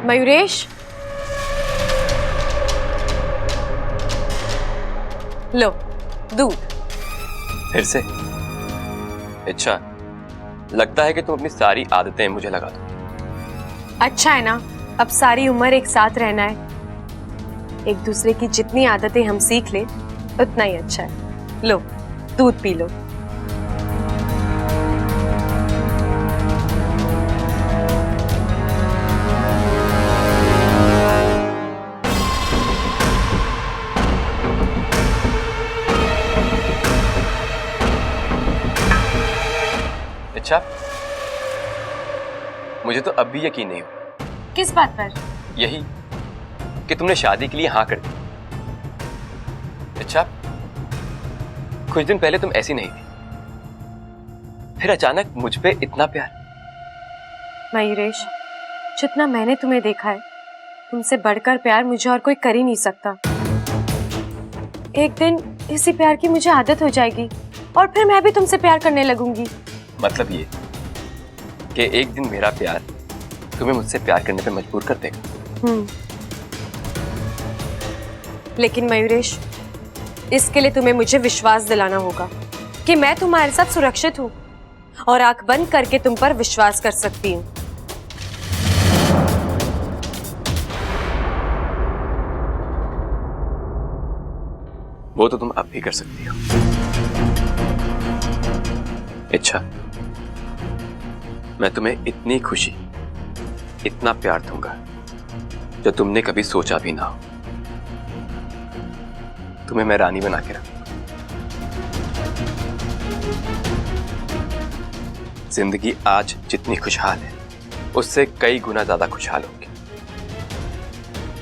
मयूरेश, लो दूध। फिर से? अच्छा, लगता है कि तुम अपनी सारी आदतें मुझे लगा दो। अच्छा है ना, अब सारी उम्र एक साथ रहना है। एक दूसरे की जितनी आदतें हम सीख ले उतना ही अच्छा है। लो दूध पी लो। अच्छा, मुझे तो अब भी यकीन नहीं हो। किस बात पर? यही कि तुमने शादी के लिए हाँ कर दी। अच्छा, कुछ दिन पहले तुम ऐसी नहीं थी, फिर अचानक मुझ पे इतना प्यार। मयूरेश, जितना मैंने तुम्हें देखा है, तुमसे बढ़कर प्यार मुझे और कोई कर ही नहीं सकता। एक दिन इसी प्यार की मुझे आदत हो जाएगी और फिर मैं भी तुमसे प्यार करने लगूंगी। मतलब ये कि एक दिन मेरा प्यार तुम्हें मुझसे प्यार करने पे मजबूर कर देगा। लेकिन मयूरेश, इसके लिए तुम्हें मुझे विश्वास दिलाना होगा कि मैं तुम्हारे साथ सुरक्षित हूं और आंख बंद करके तुम पर विश्वास कर सकती हूँ। वो तो तुम अब भी कर सकती हो। अच्छा, मैं तुम्हें इतनी खुशी, इतना प्यार दूंगा जो तुमने कभी सोचा भी ना हो। तुम्हें मैं रानी बना के रखूंगा। जिंदगी आज जितनी खुशहाल है उससे कई गुना ज्यादा खुशहाल होगी।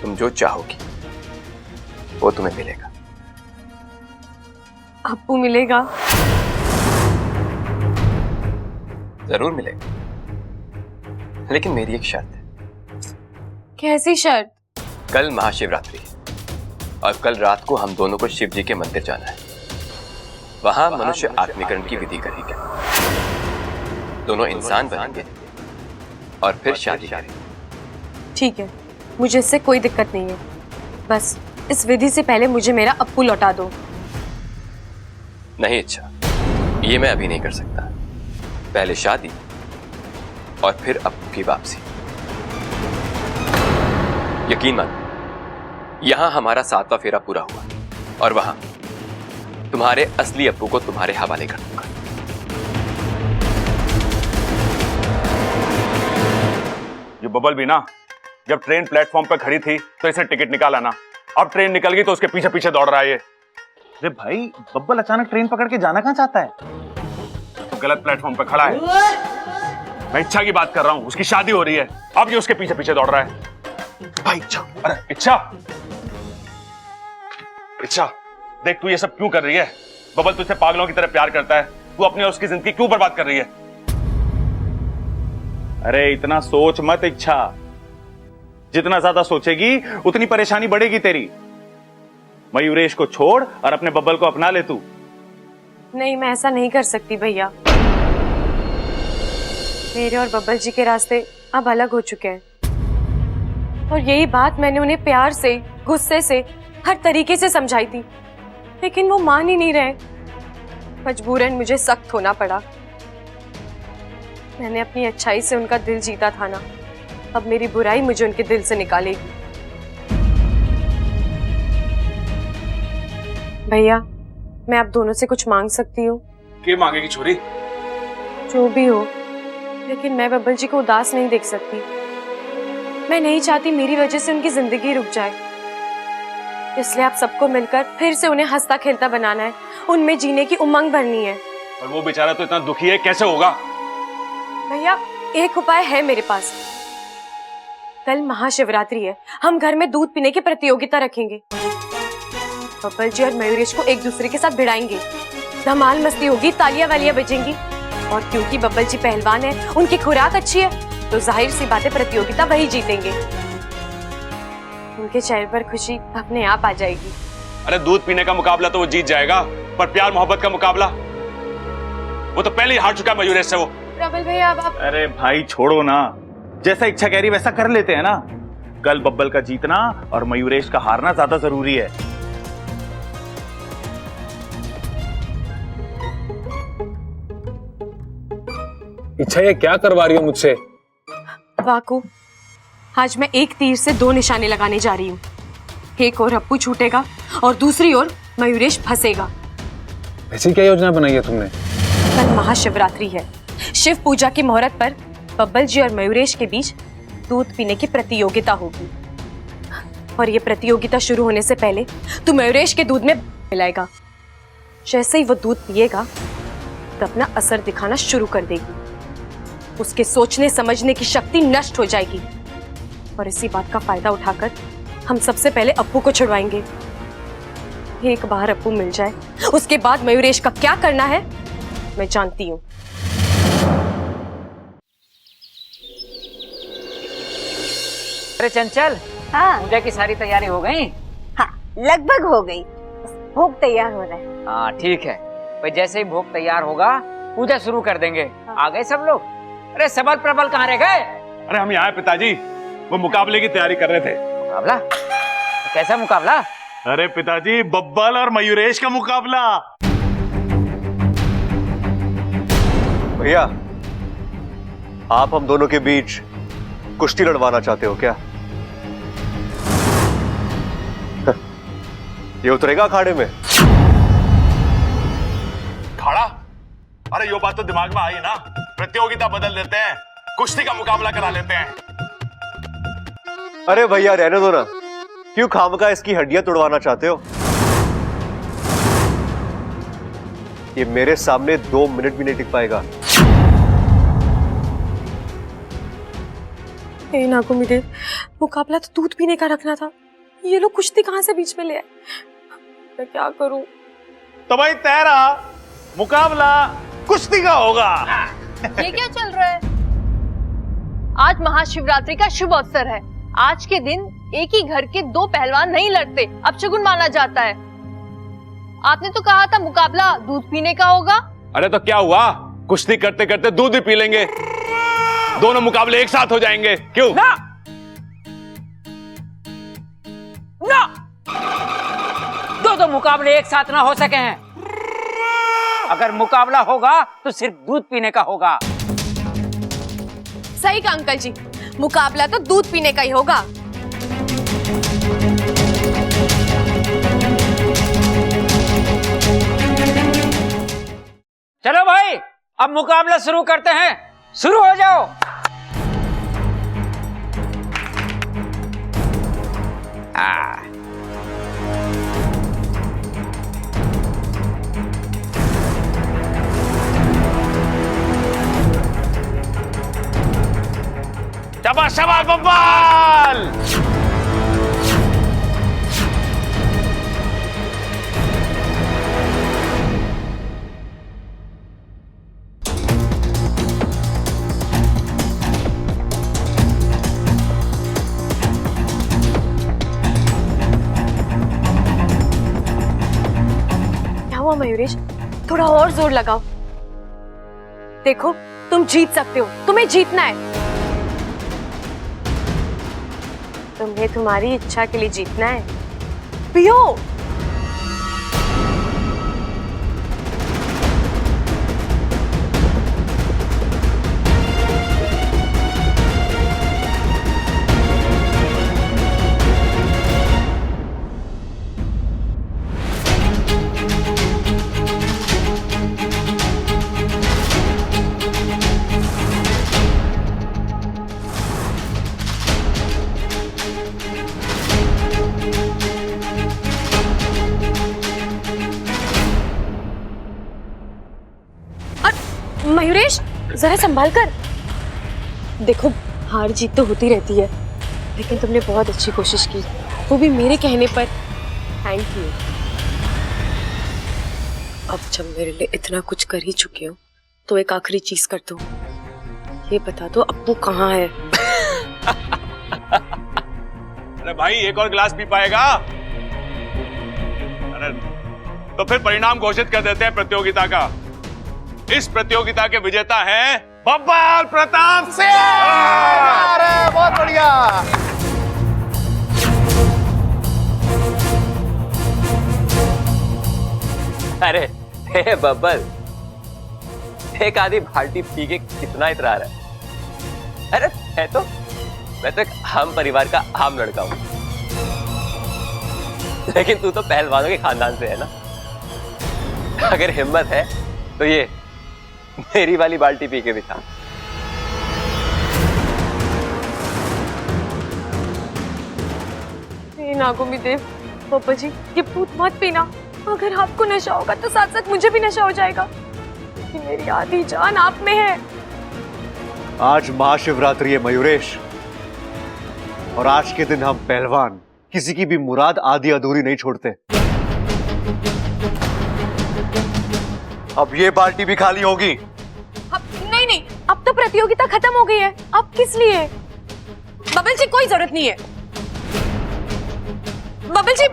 तुम जो चाहोगी वो तुम्हें मिलेगा। अप्पू मिलेगा? जरूर मिलेगा, लेकिन मेरी एक शर्त है। कैसी शर्त? कल महाशिवरात्रि है और कल रात को हम दोनों को शिव जी के मंदिर जाना है। वहां मनुष्य आत्मीकरण की विधि करेंगे, दोनों इंसान बनेंगे और फिर शादी करेंगे। ठीक है, मुझे इससे कोई दिक्कत नहीं है। बस इस विधि से पहले मुझे मेरा अप्पू लौटा दो। नहीं, अच्छा, ये मैं अभी नहीं कर सकता। पहले शादी और फिर अप्पू की वापसी। यकीन मानो, यहां हमारा 7वां फेरा पूरा हुआ और वहां तुम्हारे असली अप्पू को तुम्हारे हवाले कर दूंगा। ये बबल भी ना, जब ट्रेन प्लेटफॉर्म पर खड़ी थी तो इसे टिकट निकाला ना, अब ट्रेन निकल गई तो उसके पीछे पीछे दौड़ रहा है ये। अरे भाई, बब्बल अचानक ट्रेन पकड़ के जाना कहां चाहता है? तो गलत प्लेटफॉर्म पर खड़ा है। मैं इच्छा की बात कर रहा हूं, उसकी शादी हो रही है, अब ये उसके पीछे पीछे दौड़ रहा है। भाई इच्छा, अरे इच्छा, इच्छा देख तू ये सब क्यों कर रही है? बबल तुझसे पागलों की तरह प्यार करता है, तू अपनी और उसकी जिंदगी क्यों बर्बाद कर रही है? अरे इतना सोच मत इच्छा, जितना ज्यादा सोचेगी उतनी परेशानी बढ़ेगी तेरी। मयूरेश को छोड़ और अपने बब्बल को अपना ले तू। नहीं, मैं ऐसा नहीं कर सकती भैया। मेरे और बब्बल जी के रास्ते अब अलग हो चुके हैं और यही बात मैंने उन्हें प्यार से, गुस्से से, हर तरीके से समझाई थी, लेकिन वो मान ही नहीं रहे। मजबूरन मुझे सख्त होना पड़ा। मैंने अपनी अच्छाई से उनका दिल जीता था ना, अब मेरी बुराई मुझे उनके दिल से निकालेगी। भैया, मैं आप दोनों से कुछ मांग सकती हूँ? क्या मांगेगी छोरी? जो भी हो, लेकिन मैं बब्बल जी को उदास नहीं देख सकती। मैं नहीं चाहती मेरी वजह से उनकी जिंदगी रुक जाए, इसलिए आप सबको मिलकर फिर से उन्हें हंसता खेलता बनाना है, उनमें जीने की उमंग भरनी है। और वो बेचारा तो इतना दुखी है, कैसे होगा? भैया, एक उपाय है मेरे पास। कल महाशिवरात्रि है, हम घर में दूध पीने की प्रतियोगिता रखेंगे। बब्बल जी और मयूरेश को एक दूसरे के साथ भिड़ाएंगे, धमाल मस्ती होगी, तालियां वालियां बजेंगी, और क्योंकि बब्बल जी पहलवान है, उनकी खुराक अच्छी है, तो जाहिर सी बात है प्रतियोगिता वही जीतेंगे। उनके चेहरे पर खुशी अपने आप आ जाएगी। अरे दूध पीने का मुकाबला तो वो जीत जाएगा, पर प्यार मोहब्बत का मुकाबला वो तो पहले ही हार चुका है मयूरेश से वो। प्रबल भैया, अब आप... अरे भाई छोड़ो ना, जैसा इच्छा कह रही वैसा कर लेते हैं ना। कल बब्बल का जीतना और मयूरेश का हारना ज्यादा जरूरी है। इच्छा ये क्या करवा रही हो मुझसे? वाकू, आज मैं एक तीर से दो निशाने लगाने जा रही हूँ। एक ओर अप्पू छूटेगा और दूसरी ओर मयूरेश फंसेगा। ऐसी क्या योजना बनाई है तुमने? कल महाशिवरात्रि है। शिव पूजा की मुहूर्त पर बब्बल जी और मयूरेश के बीच दूध पीने की प्रतियोगिता होगी और ये प्रतियोगिता शुरू होने से पहले तू मयूरेश के दूध में मिलाएगा। जैसे ही वो दूध पिएगा तो अपना असर दिखाना शुरू कर देगी। उसके सोचने समझने की शक्ति नष्ट हो जाएगी और इसी बात का फायदा उठाकर हम सबसे पहले अप्पू को छुड़वाएंगे। एक बार अप्पू मिल जाए उसके बाद मयूरेश का क्या करना है मैं जानती हूँ। अरे चंचल, हाँ पूजा की सारी तैयारी हो गई? हाँ लगभग हो गई। भोग तैयार हो रहा है। हाँ ठीक है भाई, जैसे ही भोग तैयार होगा पूजा शुरू कर देंगे। आ गए सब लोग? अरे सबल प्रबल कहाँ रह गए? अरे हम यहाँ हैं पिताजी, वो मुकाबले की तैयारी कर रहे थे। मुकाबला? तो कैसा मुकाबला? अरे पिताजी, बब्बल और मयूरेश का मुकाबला। भैया, आप हम दोनों के बीच कुश्ती लड़वाना चाहते हो क्या? ये उतरेगा अखाड़े में? खाड़ा? अरे यो बात तो दिमाग में आई ना। प्रतियोगिता बदल देते हैं, कुश्ती का मुकाबला करा लेते हैं। अरे भैया रहने दो ना, क्यों खामखा इसकी हड्डियां तोड़वाना चाहते हो? ये मेरे सामने 2 मिनट भी नहीं टिक पाएगा। नागो मेरे, मुकाबला तो दूध पीने का रखना था। ये लोग कुश्ती कहाँ से बीच में ले आए? मैं क्या करूं? तो भाई तेरा मुकाबला कुश्ती का होगा। ये क्या चल रहा है? आज महाशिवरात्रि का शुभ अवसर है। आज के दिन एक ही घर के 2 पहलवान नहीं लड़ते, अपशगुन माना जाता है। आपने तो कहा था मुकाबला दूध पीने का होगा। अरे तो क्या हुआ, कुश्ती करते करते दूध भी पी लेंगे। दोनों मुकाबले एक साथ हो जाएंगे। क्यों? ना ना, दो मुकाबले एक साथ ना हो सके हैं। अगर मुकाबला होगा तो सिर्फ दूध पीने का होगा। सही कहा अंकल जी, मुकाबला तो दूध पीने का ही होगा। चलो भाई, अब मुकाबला शुरू करते हैं। शुरू हो जाओ। शाबाश शाबाश बब्बल। क्या हुआ मयूरेश? थोड़ा और जोर लगाओ। देखो तुम जीत सकते हो, तुम्हें जीतना है। तुम्हें तुम्हारी इच्छा के लिए जीतना है। पियो। मयूरेश जरा संभाल कर। देखो हार जीत तो होती रहती है, लेकिन तुमने बहुत अच्छी कोशिश की, वो भी मेरे कहने पर। Thank you. अब जब मेरे लिए इतना कुछ कर ही चुके हो तो एक आखिरी चीज कर दो। ये बता दो अप्पू कहाँ है? अरे भाई, एक और गिलास पी पाएगा? अरे तो फिर परिणाम घोषित कर देते हैं प्रतियोगिता का। इस प्रतियोगिता के विजेता हैं बब्बल प्रताप सिंह। अरे बहुत बढ़िया। अरे हे बब्बल, एक आधी बाल्टी पी के कितना इतरा रहा है? अरे मैं तो एक हम परिवार का आम लड़का हूं, लेकिन तू तो पहलवानों के खानदान से है ना। अगर हिम्मत है तो ये मेरी वाली बाल्टी पी के दिखा। नागोमी देव, पापा जी ये भूत मत पीना। अगर आपको नशा होगा तो साथ साथ मुझे भी नशा हो जाएगा, क्योंकि मेरी आधी जान आप में है। आज महाशिवरात्रि है मयूरेश, और आज के दिन हम पहलवान किसी की भी मुराद आधी अधूरी नहीं छोड़ते। अब ये बाल्टी भी खाली होगी। नहीं, अब तो प्रतियोगिता खत्म हो गई है, अब किस लिए? बबल जी कोई जरूरत नहीं है। बबल जी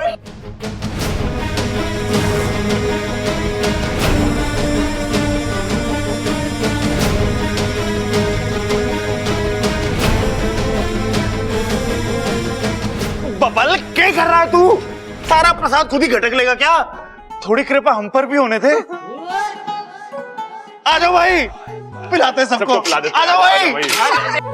बबल क्या कर रहा है तू? सारा प्रसाद खुद ही घटक लेगा क्या? थोड़ी कृपा हम पर भी होने थे। आ जाओ भाई, पिलाते सबको। आ जाओ भाई।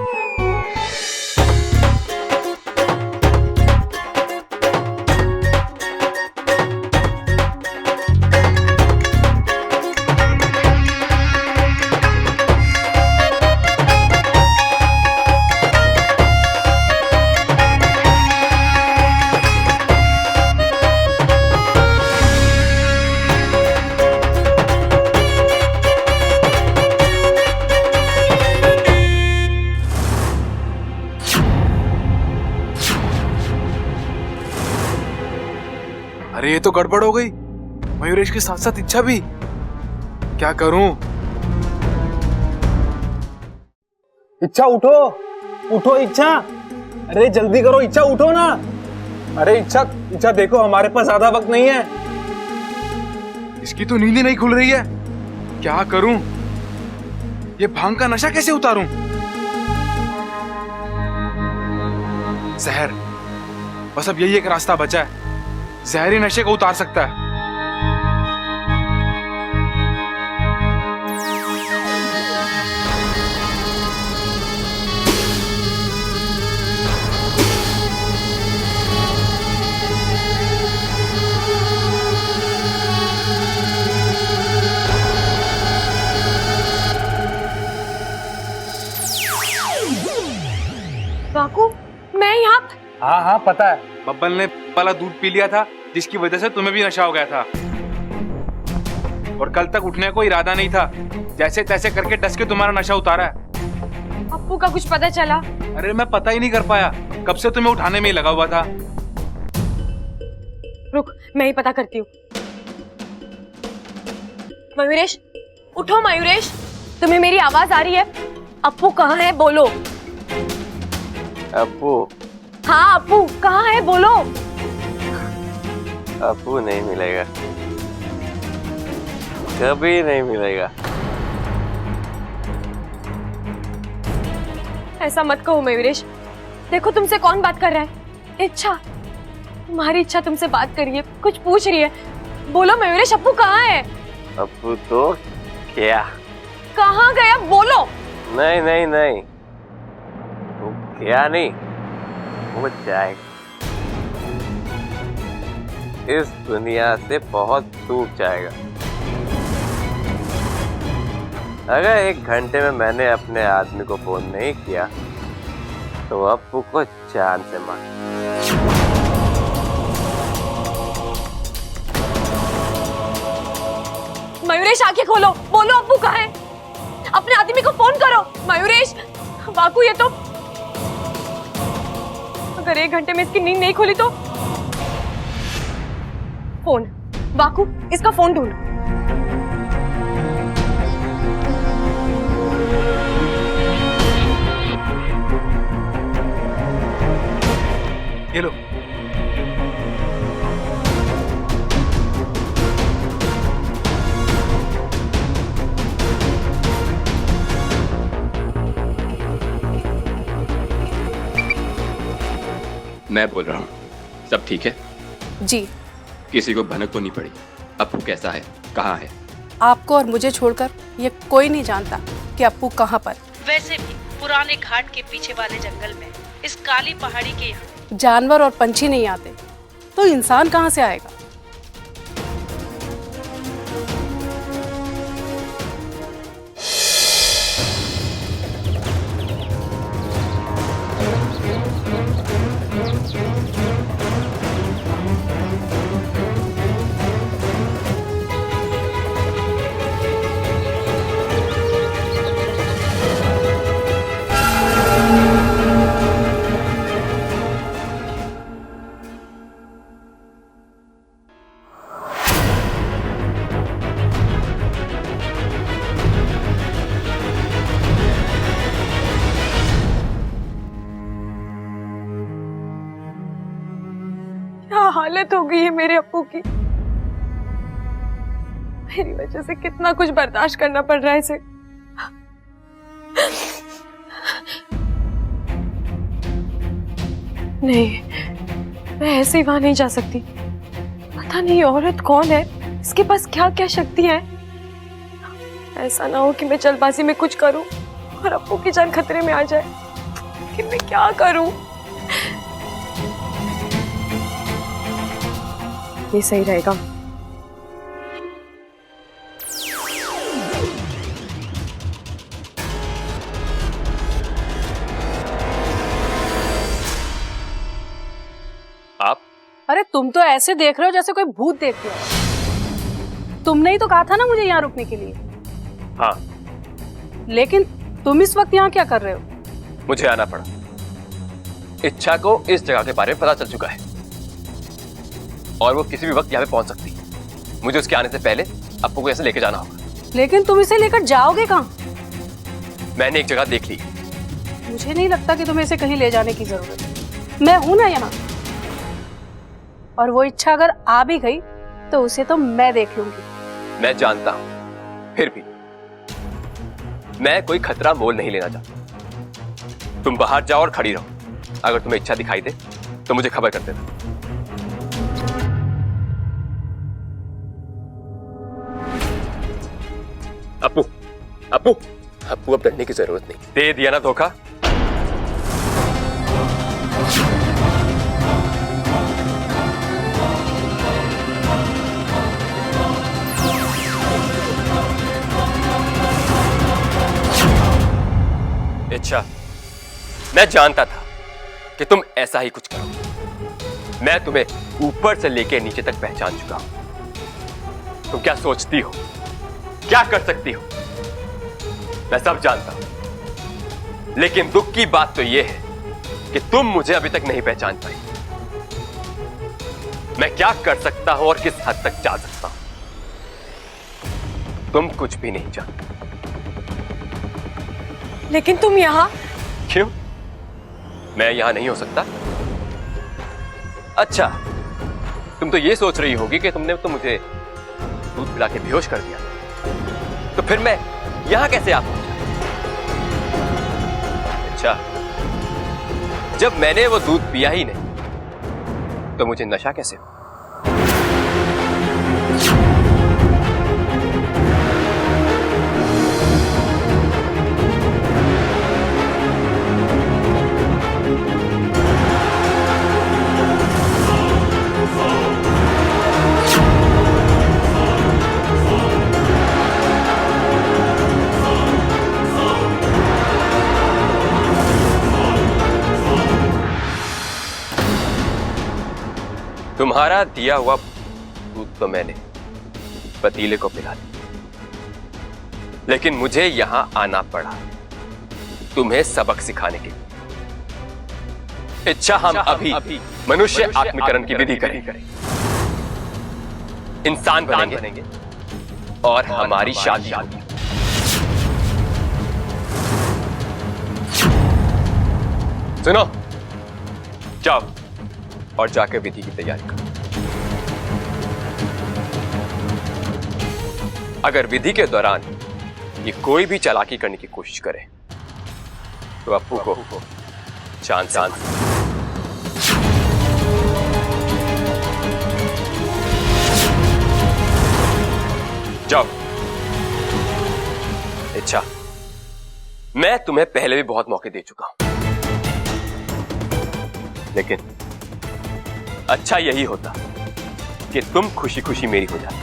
अरे ये तो गड़बड़ हो गई, मयूरेश के साथ साथ इच्छा भी। क्या करूं? इच्छा उठो, उठो इच्छा। अरे जल्दी करो इच्छा, उठो ना। अरे इच्छा देखो, हमारे पास ज्यादा वक्त नहीं है। इसकी तो नींद ही नहीं खुल रही है। क्या करूं? ये भांग का नशा कैसे उतारूं? जहर, बस अब यही एक रास्ता बचा है। जहरी नशे को उतार सकता है। बाकू, मैं यहाँ। हाँ पता है, बब्बल ने वाला दूध पी लिया था, जिसकी वजह से तुम्हें भी नशा हो गया था। और कल तक उठने को इरादा नहीं था, जैसे तैसे करके डस के तुम्हारा नशा उतारा है। अप्पू का कुछ पता चला? अरे मैं पता ही नहीं कर पाया, कब से तुम्हें उठाने में ही लगा हुआ था। रुक, मैं ही पता करती हूँ। मयूरेश, उठो मयूरेश, तुम्हें मेरी आवाज आ रही है? अप्पू कहाँ है, बोलो। अप्पू? हाँ अप्पू कहाँ है, बोलो। अप्पू नहीं मिलेगा, कभी नहीं मिलेगा। ऐसा मत कहो मयूरेश, देखो तुमसे कौन बात कर रहा है। इच्छा, तुम्हारी इच्छा तुमसे बात कर रही है, कुछ पूछ रही है। बोलो मयूरेश, अप्पू कहाँ है? अप्पू तो क्या? कहाँ गया, बोलो। नहीं, वो क्या नहीं, वो जाएगा। इस दुनिया से बहुत दूर जाएगा। अगर 1 घंटे में मैंने अपने आदमी को फोन नहीं किया तो अप्पू को जान से मार। मयूरेश आंखें खोलो, बोलो अप्पू कहाँ है? अपने आदमी को फोन करो मयूरेश। बाकू ये तो, अगर 1 घंटे में इसकी नींद नहीं खुली तो फोन। बाकू इसका फोन ढूंढ। ये लो। मैं बोल रहा हूँ, सब ठीक है? जी। किसी को भनक तो नहीं पड़ी? अप्पू कैसा है, कहाँ है? आपको और मुझे छोड़कर ये कोई नहीं जानता कि अप्पू कहाँ पर। वैसे भी पुराने घाट के पीछे वाले जंगल में, इस काली पहाड़ी के यहाँ जानवर और पंछी नहीं आते तो इंसान कहाँ से आएगा? क्या हालत हो गई है मेरे अप्पू की। मेरी वजह से कितना कुछ बर्दाश्त करना पड़ रहा है इसे। नहीं, मैं ऐसे ही वहां नहीं जा सकती। पता नहीं औरत कौन है, इसके पास क्या क्या शक्तियां हैं। ऐसा ना हो कि मैं जल्दबाजी में कुछ करूं और अप्पू की जान खतरे में आ जाए। कि मैं क्या करूं? ये सही रहेगा। आप? अरे तुम तो ऐसे देख रहे हो जैसे कोई भूत देख रहे हो। तुमने ही तो कहा था ना मुझे यहाँ रुकने के लिए। हाँ। लेकिन तुम इस वक्त यहाँ क्या कर रहे हो? मुझे आना पड़ा। इच्छा को इस जगह के बारे में पता चल चुका है और वो किसी भी वक्त यहाँ पे पहुंच सकती है। मुझे उसके आने से पहले अप्पू को ऐसे लेके जाना होगा। लेकिन तुम इसे लेकर जाओगे कहाँ? मैंने एक जगह देख ली। मुझे नहीं लगता कि तुम्हें इसे कहीं ले जाने की जरूरत है। मैं हूं ना यहाँ, और वो इच्छा अगर आ भी गई तो उसे तो मैं देख लूंगी। मैं जानता हूं, फिर भी मैं कोई खतरा मोल नहीं लेना चाहता। तुम बाहर जाओ और खड़ी रहो। अगर तुम्हें इच्छा दिखाई दे तो मुझे खबर कर देना। अप्पू, अप्पू, अप्पू अब डरने की जरूरत नहीं। दे दिया ना धोखा। इच्छा, मैं जानता था कि तुम ऐसा ही कुछ करोगे। मैं तुम्हें ऊपर से लेकर नीचे तक पहचान चुका हूं। तुम क्या सोचती हो, क्या कर सकती हो, मैं सब जानता हूं। लेकिन दुख की बात तो यह है कि तुम मुझे अभी तक नहीं पहचान पाई। मैं क्या कर सकता हूं और किस हद तक जा सकता हूं, तुम कुछ भी नहीं जानते। लेकिन तुम यहाँ क्यों? मैं यहां नहीं हो सकता? अच्छा, तुम तो ये सोच रही होगी कि तुमने तो मुझे दूध पिला के बेहोश कर दिया, तो फिर मैं यहां कैसे आ पहुंचा? अच्छा, जब मैंने वो दूध पिया ही नहीं तो मुझे नशा कैसे हो? तुम्हारा दिया हुआ दूध तो मैंने पतीले को पिला दिया, लेकिन मुझे यहां आना पड़ा तुम्हें सबक सिखाने के लिए। इच्छा, हम अभी मनुष्य आत्मीकरण की विधि करेंगे, इंसान बनेंगे और हमारी शादी होगी। सुनो, जाओ और जाकर विधि की तैयारी करो। अगर विधि के दौरान ये कोई भी चालाकी करने की कोशिश करे तो अप्पू को चांद जाओ। इच्छा, मैं तुम्हें पहले भी बहुत मौके दे चुका हूं, लेकिन अच्छा यही होता कि तुम खुशी खुशी मेरी हो जाती।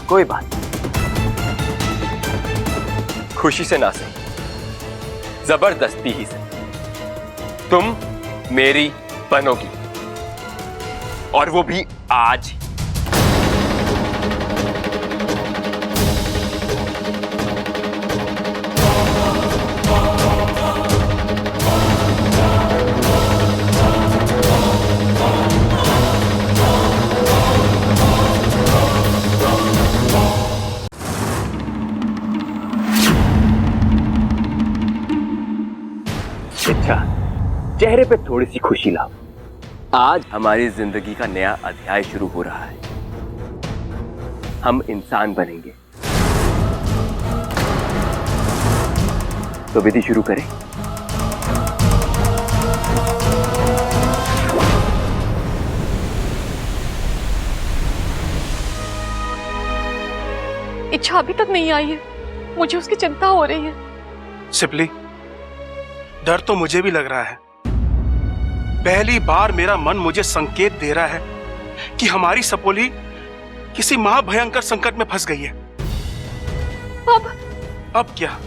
कोई बात नहीं, खुशी से ना सही, जबरदस्ती ही से तुम मेरी बनोगी, और वो भी आज। अच्छा, चेहरे पे थोड़ी सी खुशी लाओ। आज हमारी जिंदगी का नया अध्याय शुरू हो रहा है। हम इंसान बनेंगे। तो विधि शुरू करें। इच्छा अभी तक नहीं आई है, मुझे उसकी चिंता हो रही है। सिपली, डर तो मुझे भी लग रहा है। पहली बार मेरा मन मुझे संकेत दे रहा है कि हमारी सपोली किसी महाभयंकर संकट में फंस गई है। अब क्या?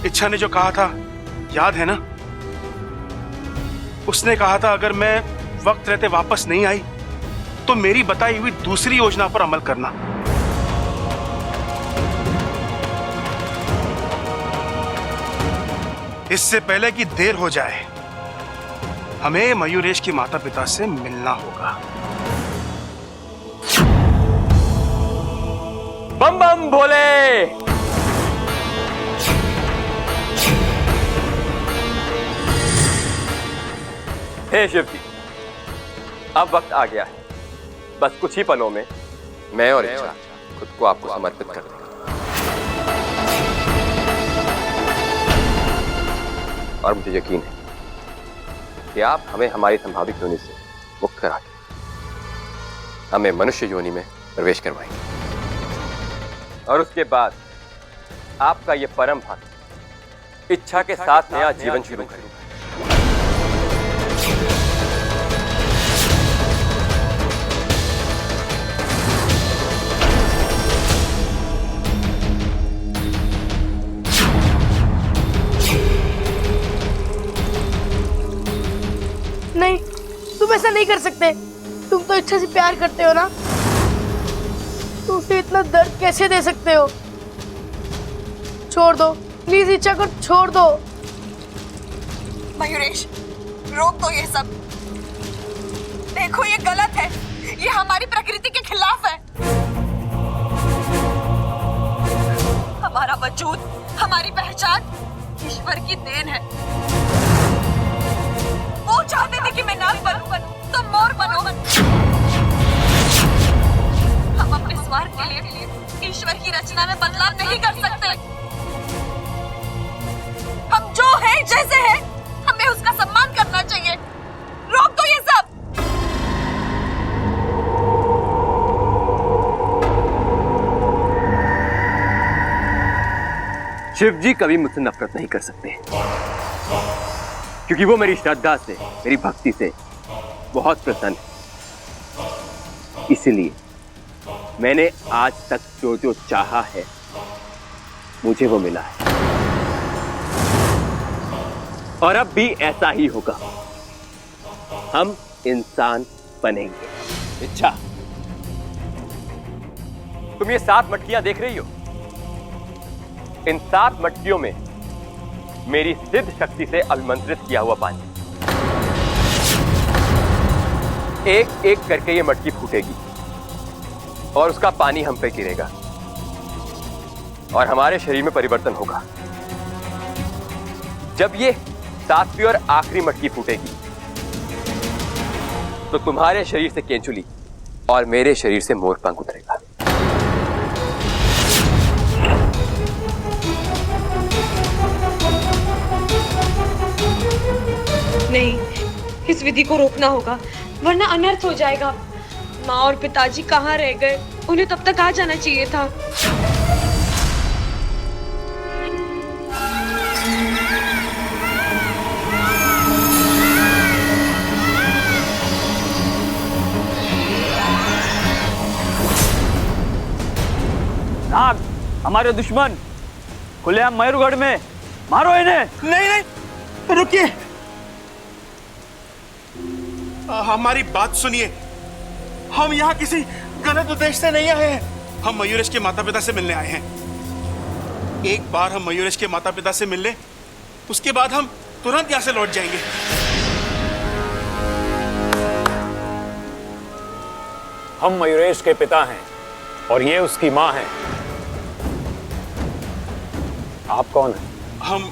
इच्छा ने जो कहा था याद है ना? उसने कहा था अगर मैं वक्त रहते वापस नहीं आई तो मेरी बताई हुई दूसरी योजना पर अमल करना। इससे पहले कि देर हो जाए, हमें मयूरेश के माता पिता से मिलना होगा। बम बम भोले। हे शिव जी, अब वक्त आ गया है। बस कुछ ही पलों में मैं और इच्छा खुद को आपको समर्पित कर देंगे। और मुझे यकीन है कि आप हमें हमारी संभावित योनि से मुक्त करा के हमें मनुष्य योनि में प्रवेश करवाएंगे, और उसके बाद आपका ये परम भक्त इच्छा के साथ नया जीवन शुरू करेंगे। नहीं, तुम ऐसा नहीं कर सकते। तुम तो इच्छा से प्यार करते हो ना, तो उसे इतना दर्द कैसे दे सकते हो? छोड़ दो प्लीज, इच्छा को छोड़ दो। मयूरेश, रोक दो ये सब। देखो ये गलत है, ये हमारी प्रकृति के खिलाफ है। हमारा वजूद, हमारी पहचान ईश्वर की देन है। वो चाहते थे कि मैं नाग बनूं, तुम मोर बनो। हम अपने स्वार्थ के लिए ईश्वर की रचना में बदलाव नहीं कर सकते। हम जो है जैसे हैं, हमें उसका सम्मान करना चाहिए। रोक दो ये सब। शिव जी कभी मुझसे नफरत नहीं कर सकते, क्योंकि वो मेरी श्रद्धा से, मेरी भक्ति से बहुत प्रसन्न है। इसलिए मैंने आज तक जो जो चाहा है मुझे वो मिला है, और अब भी ऐसा ही होगा। हम इंसान बनेंगे। इच्छा, तुम ये 7 मटकियां देख रही हो? इन 7 मटकियों में मेरी सिद्ध शक्ति से अभिमंत्रित किया हुआ पानी। एक एक करके ये मटकी फूटेगी और उसका पानी हम पे गिरेगा और हमारे शरीर में परिवर्तन होगा। जब ये 7वीं और आखिरी मटकी फूटेगी तो तुम्हारे शरीर से केंचुली और मेरे शरीर से मोरपंख उतरेगा। नहीं, इस विधि को रोकना होगा, वरना अनर्थ हो जाएगा। माँ और पिताजी कहाँ रह गए? उन्हें तब तक आ जाना चाहिए था। नाग, हमारे दुश्मन खुलेआम मयूरगढ़ में, मारो इन्हें। नहीं नहीं, रुकिए, हमारी बात सुनिए। हम यहाँ किसी गलत उद्देश्य से नहीं आए हैं। हम मयूरेश के माता पिता से मिलने आए हैं। एक बार हम मयूरेश के माता पिता से मिल लें, उसके बाद हम तुरंत यहाँ से लौट जाएंगे। हम मयूरेश के पिता हैं और ये उसकी माँ है। आप कौन हैं? हम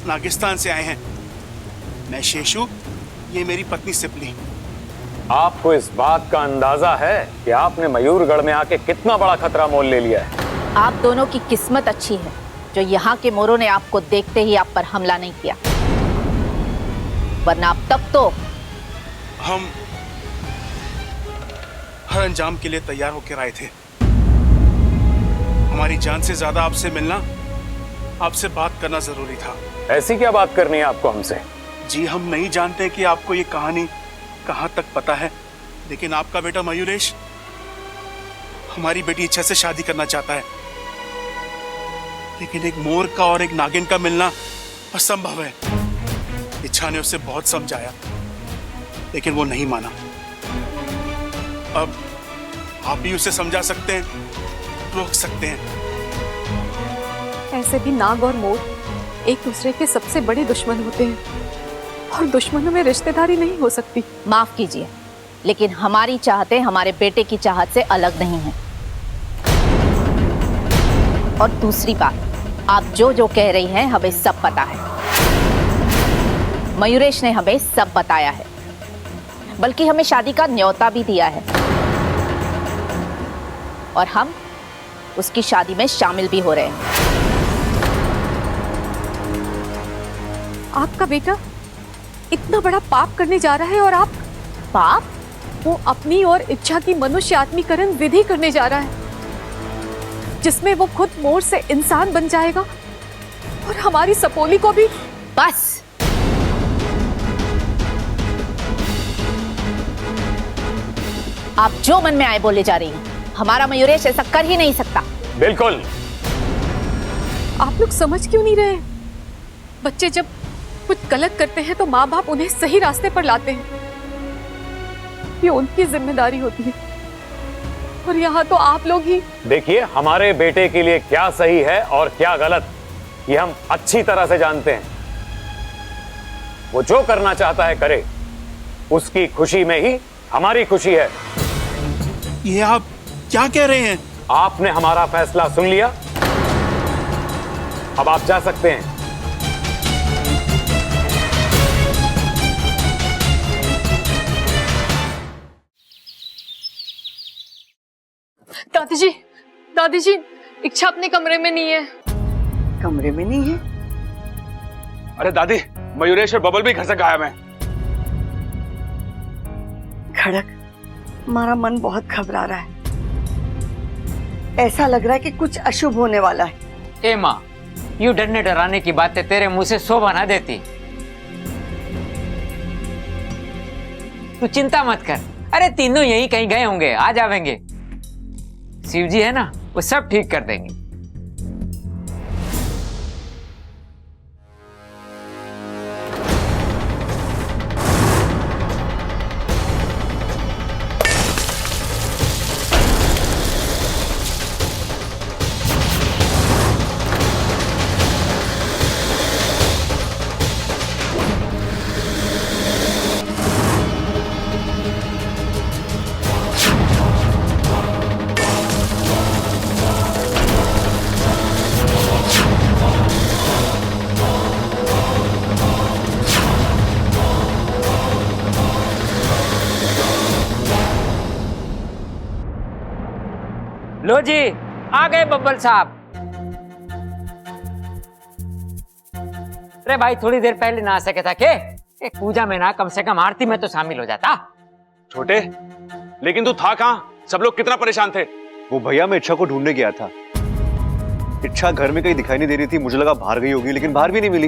नागिस्तान से आए हैं। मैं शेषु, ये मेरी पत्नी सिपली। आपको इस बात का अंदाजा है कि आपने मयूरगढ़ में आके कितना बड़ा खतरा मोल ले लिया है? आप दोनों की किस्मत अच्छी है जो यहाँ के मोरों ने आपको देखते ही आप पर हमला नहीं किया, वरना अब तक तो हम हर अंजाम के लिए तैयार होकर आए थे। हमारी जान से ज्यादा आपसे मिलना, आपसे बात करना जरूरी था। ऐसी क्या बात करनी है आपको हमसे? जी, हम नहीं जानते कि आपको ये कहानी कहां तक पता है, लेकिन आपका बेटा मयूरेश हमारी बेटी इच्छा से शादी करना चाहता है। लेकिन एक मोर का और एक नागिन का मिलना असंभव है। इच्छा ने उसे बहुत समझाया, लेकिन वो नहीं माना। अब आप भी उसे समझा सकते हैं, रोक सकते हैं। ऐसे भी नाग और मोर एक दूसरे के सबसे बड़े दुश्मन होते हैं और दुश्मनों में रिश्तेदारी नहीं हो सकती। माफ कीजिए, लेकिन हमारी चाहतें हमारे बेटे की चाहत से अलग नहीं है। और दूसरी बात, आप जो जो कह रही हैं हमें सब पता है। मयूरेश ने हमें सब बताया है, बल्कि हमें शादी का न्योता भी दिया है और हम उसकी शादी में शामिल भी हो रहे हैं। आपका बेटा इतना बड़ा पाप करने जा रहा है और आप? पाप? वो अपनी और इच्छा की मनुष्य आत्मीकरण विधि करने जा रहा है, जिसमें वो खुद मोर से इंसान बन जाएगा और हमारी सपोली को भी। बस, आप जो मन में आए बोले जा रही हैं। हमारा मयूरेश ऐसा कर ही नहीं सकता। बिल्कुल। आप लोग समझ क्यों नहीं रहे? बच्चे जब कुछ गलत करते हैं तो माँ बाप उन्हें सही रास्ते पर लाते हैं, ये उनकी जिम्मेदारी होती है। और यहाँ तो आप लोग ही। देखिए, हमारे बेटे के लिए क्या सही है और क्या गलत, ये हम अच्छी तरह से जानते हैं। वो जो करना चाहता है करे, उसकी खुशी में ही हमारी खुशी है। ये आप क्या कह रहे हैं? आपने हमारा फैसला सुन लिया, अब आप जा सकते हैं। दादी जी, दादी जी, इच्छा अपने कमरे में नहीं है। कमरे में नहीं है? अरे दादी, मयूरेश और बबल भी घर से गायब हैं। खड़क, हमारा मन बहुत घबरा रहा है। ऐसा लग रहा है कि कुछ अशुभ होने वाला है। ए माँ, यूं डरने डराने की बातें तेरे मुंह से शोभा ना देती। तू चिंता मत कर, अरे तीनों यहीं कहीं गए होंगे, आ जाएंगे। शिव जी है ना, वो सब ठीक कर देंगे। लो जी, आ गए बब्बल साहब। अरे भाई, थोड़ी देर पहले ना आ सके था के? एक पूजा में ना कम से कम आरती में तो शामिल हो जाता। छोटे, लेकिन तू था कहां? सब लोग कितना परेशान थे। वो भैया मैं इच्छा को ढूंढने गया था। इच्छा घर में कहीं दिखाई नहीं दे रही थी, मुझे लगा बाहर गई होगी, लेकिन बाहर भी नहीं मिली।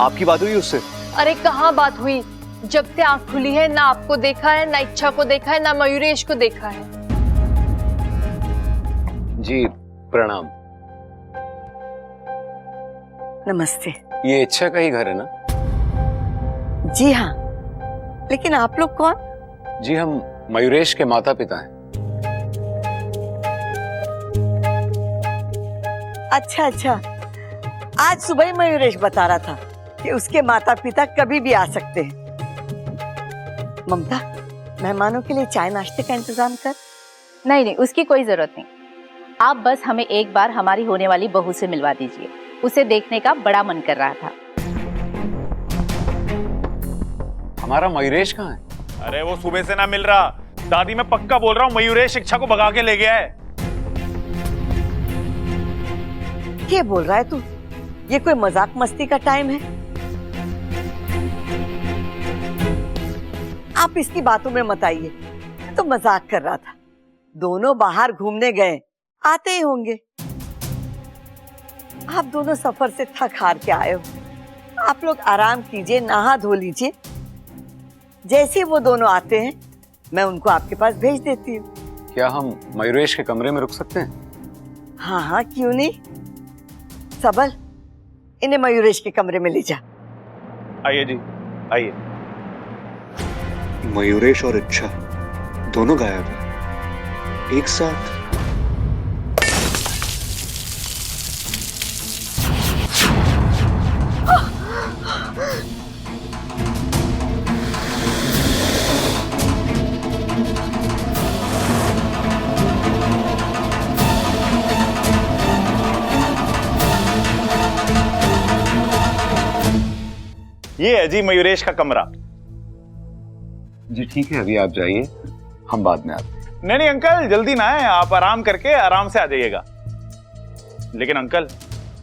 आपकी बात हुई उससे? अरे कहाँ बात हुई, जब से आंख खुली है ना आपको देखा है, ना इच्छा को देखा है, ना मयूरेश को देखा है। जी प्रणाम। नमस्ते। ये इच्छा का ही घर है ना? जी हाँ, लेकिन आप लोग कौन? जी हम मयूरेश के माता पिता हैं। अच्छा अच्छा, आज सुबह ही मयूरेश बता रहा था कि उसके माता पिता कभी भी आ सकते हैं। ममता, मेहमानों के लिए चाय नाश्ते का इंतजाम कर। नहीं नहीं, उसकी कोई जरूरत नहीं। आप बस हमें एक बार हमारी होने वाली बहू से मिलवा दीजिए, उसे देखने का बड़ा मन कर रहा था। हमारा मयूरेश कहाँ है? अरे वो सुबह से ना मिल रहा। दादी मैं पक्का बोल रहा हूँ, मयूरेश इच्छा को भगा के ले गया है। क्या बोल रहा है तू? ये कोई मजाक मस्ती का टाइम है? आप इसकी बातों में मत आइए, तो मजाक कर रहा था। दोनों बाहर घूमने गए, आते ही होंगे। आप दोनों सफर से थक हार के आए हो, आप लोग आराम कीजिए, नहा धो लीजिए। जैसे वो दोनों आते हैं मैं उनको आपके पास भेज देती हूँ। क्या हम मयूरेश के कमरे में रुक सकते हैं? हाँ हाँ, क्यों नहीं। सबल, इन्हें मयूरेश के कमरे में ले जा। आइए जी, आइए। मयूरेश और इच्छा दोनों गायब हैं एक साथ। ये है जी मयूरेश का कमरा। जी ठीक है, अभी आप जाइए, हम बाद में आते हैं। नहीं नहीं अंकल, जल्दी ना है, आप आराम करके आराम से आ जाइएगा। लेकिन अंकल,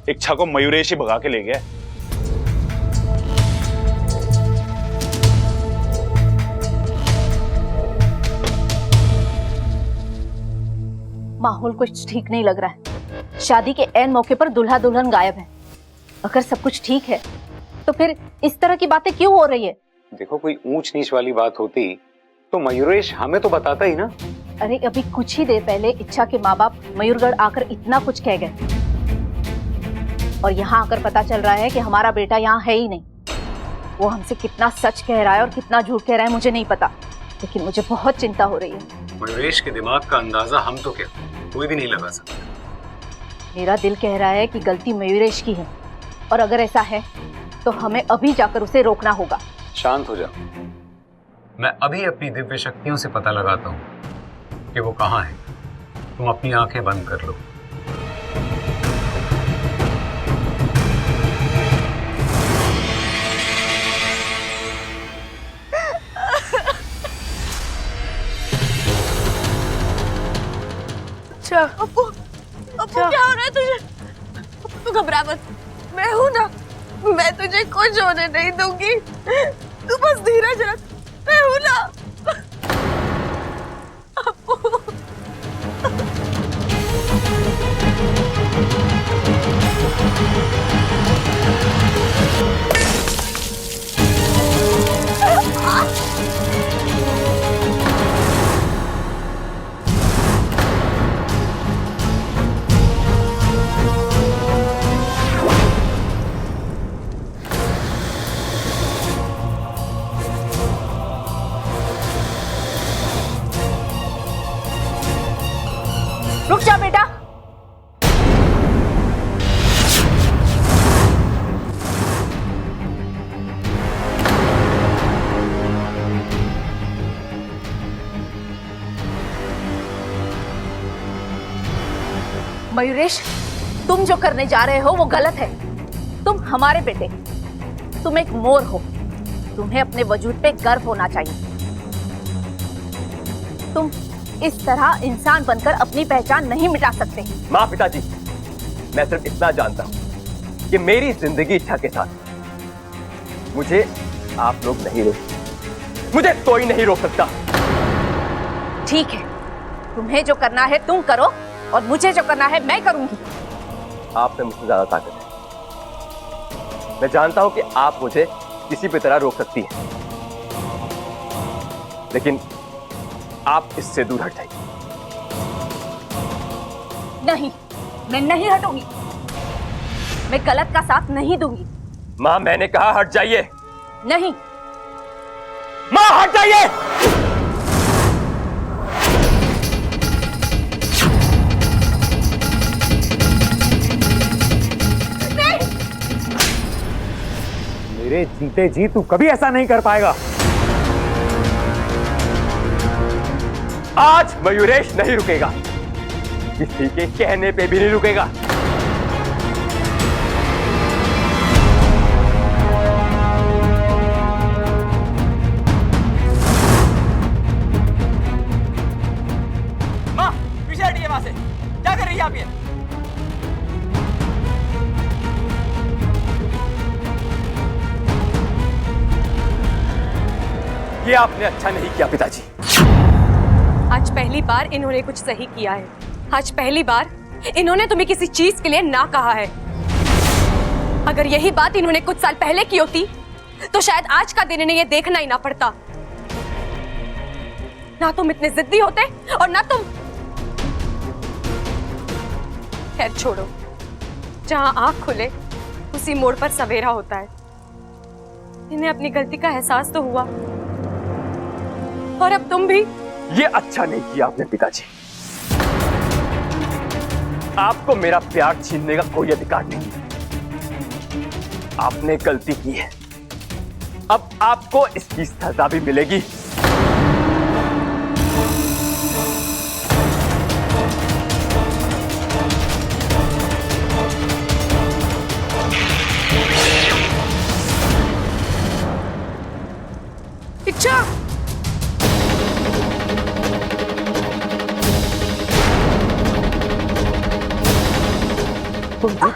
इच्छा को मयूरेश ही भगा के ले गया। माहौल कुछ ठीक नहीं लग रहा है। शादी के ऐन मौके पर दूल्हा दुल्हन गायब है। अगर सब कुछ ठीक है तो फिर इस तरह की बातें क्यों हो रही है? देखो, कोई ऊंच नीच वाली बात होती तो मयूरेश हमें तो बताता ही ना। अरे अभी कुछ ही देर पहले इच्छा के माँ बाप मयूरगढ़ आकर इतना कुछ कह गए, और यहाँ आकर पता चल रहा है कि हमारा बेटा यहाँ है ही नहीं। वो हमसे कितना सच कह रहा है और कितना झूठ कह रहा है मुझे नहीं पता, लेकिन मुझे बहुत चिंता हो रही है। मयूरेश के दिमाग का अंदाजा हम तो क्या कोई भी नहीं लगा सकता। मेरा दिल कह रहा है कि गलती मयूरेश की है, और अगर ऐसा है तो हमें अभी जाकर उसे रोकना होगा। शांत हो जाओ, मैं अभी अपनी दिव्य शक्तियों से पता लगाता हूँ कि वो कहाँ है। तुम अपनी आंखें बंद कर लो। अच्छा अप्पू, क्या हो रहा है तुझे? तू घबरा मत, मैं हूं ना, मैं तुझे कुछ होने नहीं दूंगी। तू बस धीरज रख, मैं हूं ना। अप्पू। रुक जा बेटा। मयूरेश, तुम जो करने जा रहे हो वो गलत है। तुम हमारे बेटे, तुम एक मोर हो, तुम्हें अपने वजूद पे गर्व होना चाहिए। तुम इस तरह इंसान बनकर अपनी पहचान नहीं मिटा सकते। माँ पिताजी, मैं सिर्फ इतना जानता हूं कि मेरी जिंदगी इच्छा के साथ मुझे आप लोग नहीं रोक, मुझे कोई नहीं रोक सकता। ठीक है, तुम्हें जो करना है तुम करो और मुझे जो करना है मैं करूंगी। आप में मुझसे ज्यादा ताकत है। मैं जानता हूं कि आप मुझे किसी भी तरह रोक सकती हैं, लेकिन आप इससे दूर हट जाइए। नहीं, मैं नहीं हटूंगी। मैं गलत का साथ नहीं दूंगी। मां, मैंने कहा हट जाइए। नहीं। मां, हट जाइए। मेरे जीते जी तू कभी ऐसा नहीं कर पाएगा। आज मयूरेश नहीं रुकेगा, किसी के कहने पे भी नहीं रुकेगा। माँ, पीछे हटिए वहां से। क्या कर रही है आप ये? ये आपने अच्छा नहीं किया पिताजी। आज पहली बार इन्होंने कुछ सही किया है। आज पहली बार इन्होंने तुम्हें किसी चीज के लिए ना कहा है। अगर यही बात इन्होंने कुछ साल पहले की होती तो शायद आज का दिन इन्हें ये देखना ही ना पड़ता। ना तुम इतने जिद्दी होते और ना तुम। खैर छोड़ो, जहां आंख खुले उसी मोड़ पर सवेरा होता है। इन्हें अपनी गलती का एहसास तो हुआ, और अब तुम भी। ये अच्छा नहीं किया आपने पिताजी। आपको मेरा प्यार छीनने का कोई अधिकार नहीं। आपने गलती की है, अब आपको इसकी सजा भी मिलेगी। इच्छा,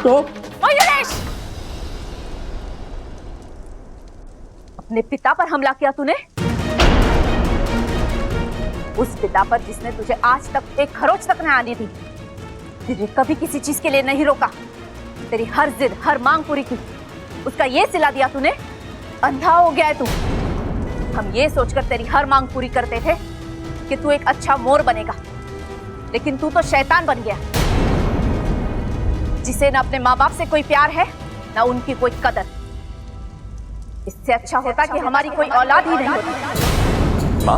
मयूरेश, अपने पिता पर हमला किया तूने। उस पिता पर जिसने तुझे आज तक एक खरोच तक न आने दी, तुझे कभी किसी चीज के लिए नहीं रोका, तेरी हर जिद हर मांग पूरी की, उसका ये सिला दिया तूने। अंधा हो गया है तू। हम ये सोचकर तेरी हर मांग पूरी करते थे कि तू एक अच्छा मोर बनेगा, लेकिन तू तो शैतान बन गया, जिसे न अपने माँ बाप से कोई प्यार है न उनकी कोई कदर। इससे अच्छा होता कि हमारी कोई औलाद ही नहीं होती। माँ,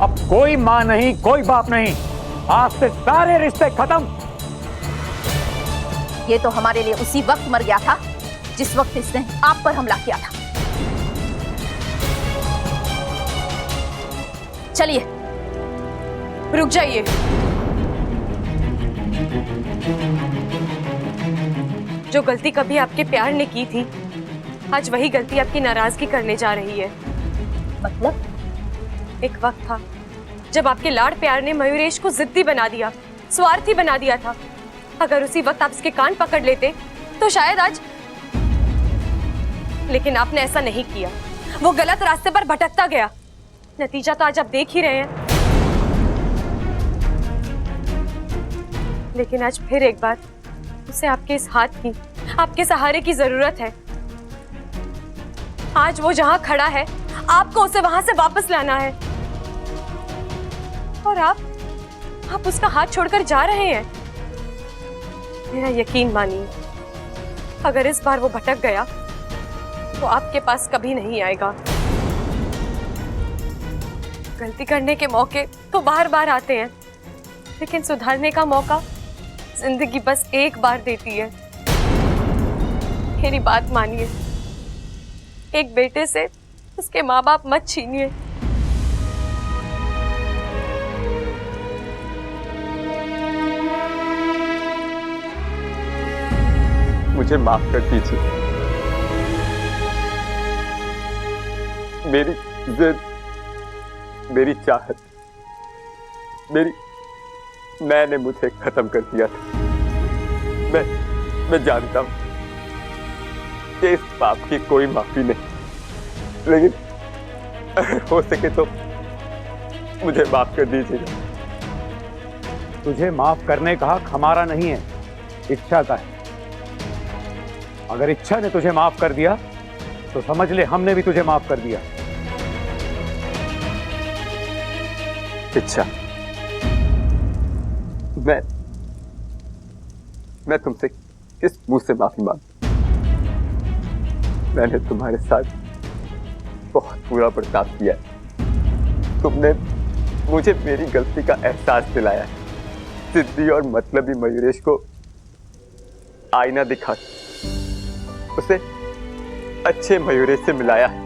अब कोई माँ नहीं, कोई बाप नहीं, आज से सारे रिश्ते खत्म। ये तो हमारे लिए उसी वक्त मर गया था जिस वक्त इसने आप पर हमला किया था। चलिए, रुक जाइए। जो गलती कभी आपके प्यार ने की थी, आज वही गलती आपकी नाराजगी करने जा रही है। मतलब? एक वक्त था जब आपके लाड़ प्यार ने मयूरेश को जिद्दी बना दिया, स्वार्थी बना दिया था। अगर उसी वक्त आप इसके कान पकड़ लेते तो शायद आज। लेकिन आपने ऐसा नहीं किया। वो गलत रास्ते पर भटकता गया। नतीजा तो आज आप देख ही रहे हैं। लेकिन आज फिर एक बार उसे आपके इस हाथ की, आपके सहारे की जरूरत है। आज वो जहां खड़ा है, आपको उसे वहां से वापस लाना है। और आप उसका हाथ छोड़कर जा रहे हैं। मेरा यकीन मानिए, अगर इस बार वो भटक गया तो आपके पास कभी नहीं आएगा। गलती करने के मौके तो बार बार आते हैं, लेकिन सुधारने का मौका जिंदगी बस एक बार देती है। मेरी बात मानिए, एक बेटे से उसके माँ बाप मत छीनिए। मुझे माफ कर दीजिए। मेरी जिद, मेरी चाहत, मैंने मुझे खत्म कर दिया था। मैं जानता हूं कि इस पाप की कोई माफी नहीं, लेकिन अगर हो सके तो मुझे माफ कर दीजिएगा। तुझे माफ करने का हक हमारा नहीं है, इच्छा का है। अगर इच्छा ने तुझे माफ कर दिया तो समझ ले हमने भी तुझे माफ कर दिया। इच्छा, मैं तुमसे किस मुंह से माफी मांगू? मैंने तुम्हारे साथ बहुत बुरा बर्ताव किया है। तुमने मुझे मेरी गलती का एहसास दिलाया है। जिद्दी और मतलबी मयूरेश को आईना दिखा उसे अच्छे मयूरेश से मिलाया है।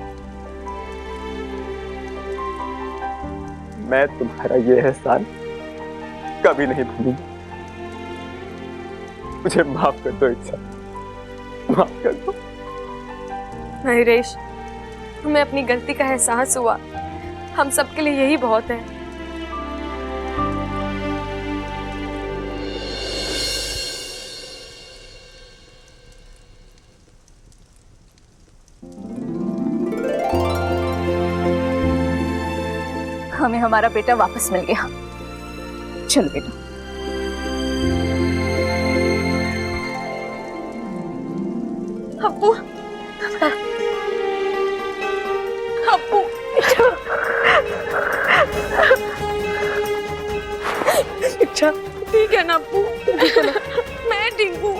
मैं तुम्हारा ये एहसान कभी नहीं भूलूंगा। मुझे माफ कर दो इच्छा, माफ कर दो। मयूरेश, तुम्हें अपनी गलती का एहसास हुआ, हम सबके लिए यही बहुत है। हमें हमारा बेटा वापस मिल गया। चलो बेटा। अप्पू, अप्पू, अच्छा ठीक है ना अप्पू? मैं ठीक हूँ।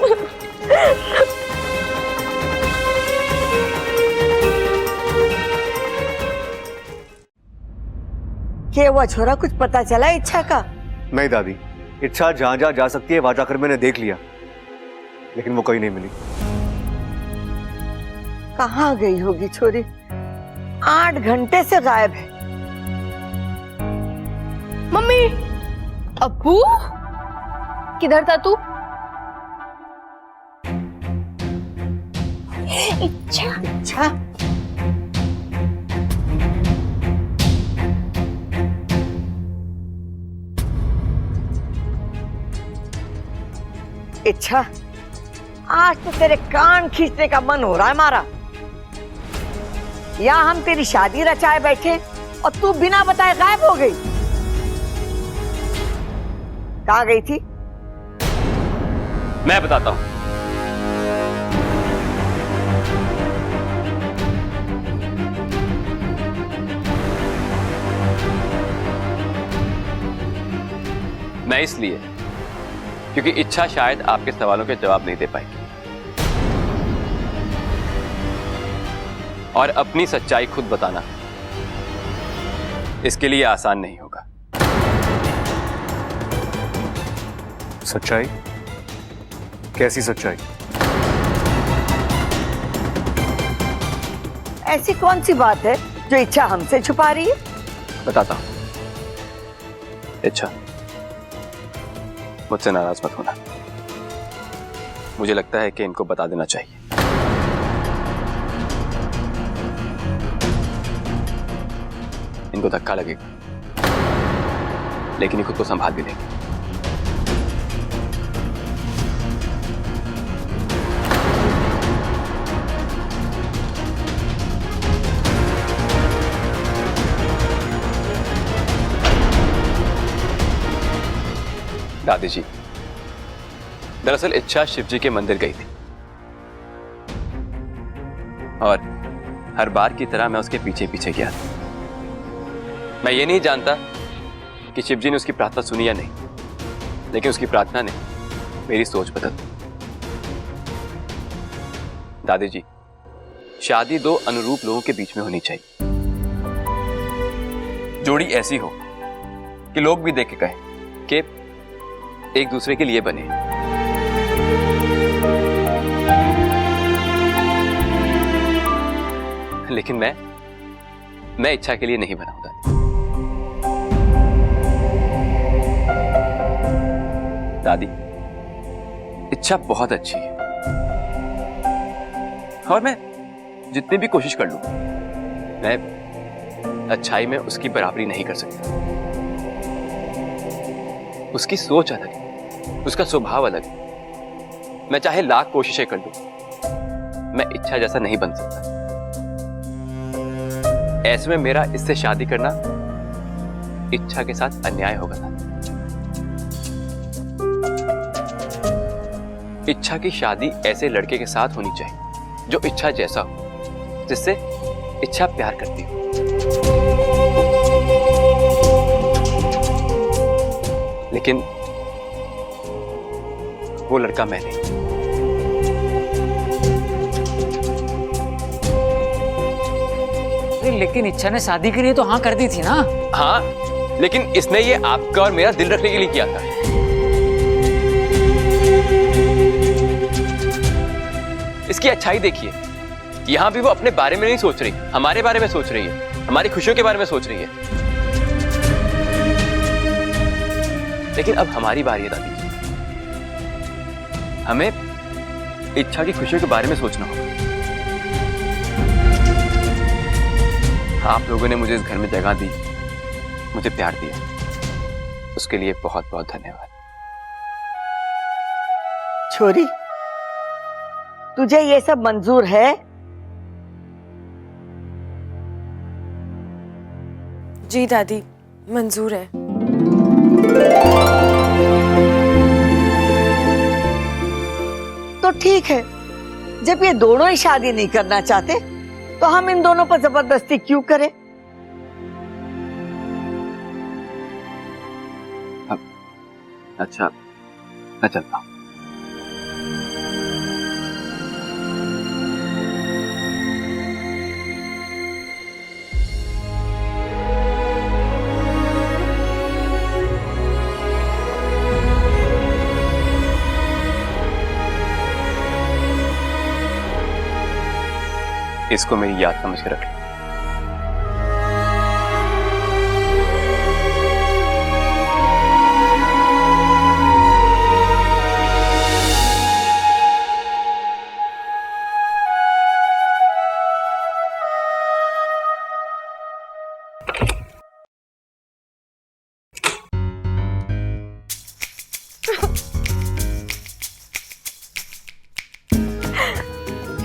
क्या हुआ छोरा, कुछ पता चला इच्छा का? नहीं दादी, इच्छा जहां जहां जा सकती है वहां जाकर मैंने देख लिया, लेकिन वो कहीं नहीं मिली। कहाँ गई होगी छोरी? 8 घंटे से गायब है। मम्मी, अब्बू, किधर था तू? इच्छा इच्छा, आज तो तेरे कान खींचने का मन हो रहा है हमारा। यहाँ हम तेरी शादी रचाए बैठे और तू बिना बताए गायब हो गई। कहाँ गई थी? मैं बताता हूं। मैं इसलिए क्योंकि इच्छा शायद आपके सवालों के जवाब नहीं दे पाएगी और अपनी सच्चाई खुद बताना इसके लिए आसान नहीं होगा। सच्चाई? कैसी सच्चाई? ऐसी कौन सी बात है जो इच्छा हमसे छुपा रही है? बताता हूं। इच्छा, मुझसे नाराज मत होना। मुझे लगता है कि इनको बता देना चाहिए। इनको धक्का लगेगा, लेकिन ये खुद को संभाल भी लेंगे। दादी जी, दरअसल इच्छा शिव जी के मंदिर गई थी और हर बार की तरह मैं उसके पीछे पीछे गया था। मैं ये नहीं जानता कि शिव जी ने उसकी प्रार्थना सुनी या नहीं, लेकिन उसकी प्रार्थना ने मेरी सोच बदल दी। दादी जी, शादी दो अनुरूप लोगों के बीच में होनी चाहिए। जोड़ी ऐसी हो कि लोग भी देख के कहें कि एक दूसरे के लिए बने। लेकिन मैं इच्छा के लिए नहीं बनाऊंगा। दादी, इच्छा बहुत अच्छी है और मैं जितनी भी कोशिश कर लूं, मैं अच्छाई में उसकी बराबरी नहीं कर सकता। उसकी सोच अलग है, उसका स्वभाव अलग है। मैं चाहे लाख कोशिशें कर लूं, मैं इच्छा जैसा नहीं बन सकता। ऐसे में मेरा इससे शादी करना इच्छा के साथ अन्याय होगा था। इच्छा की शादी ऐसे लड़के के साथ होनी चाहिए जो इच्छा जैसा हो, जिससे इच्छा प्यार करती हो। लेकिन वो लड़का मैं नहीं। लेकिन इच्छा ने शादी के लिए तो हाँ कर दी थी ना। हाँ, लेकिन इसने ये आपका और मेरा दिल रखने के लिए किया था। इसकी अच्छाई देखिए, यहां भी वो अपने बारे में नहीं सोच रही, हमारे बारे में सोच रही है, हमारी खुशियों के बारे में सोच रही है। लेकिन अब हमारी बारी है दादी, हमें इच्छा की खुशियों के बारे में सोचना होगा। आप लोगों ने मुझे इस घर में जगह दी, मुझे प्यार दिया, उसके लिए बहुत बहुत धन्यवाद। छोरी, तुझे ये सब मंजूर है? जी दादी, मंजूर है। तो ठीक है, जब ये दोनों ही शादी नहीं करना चाहते तो हम इन दोनों पर जबरदस्ती क्यों करें? अच्छा, मैं चलता हूं। इसको मेरी याद समझ के रख लो।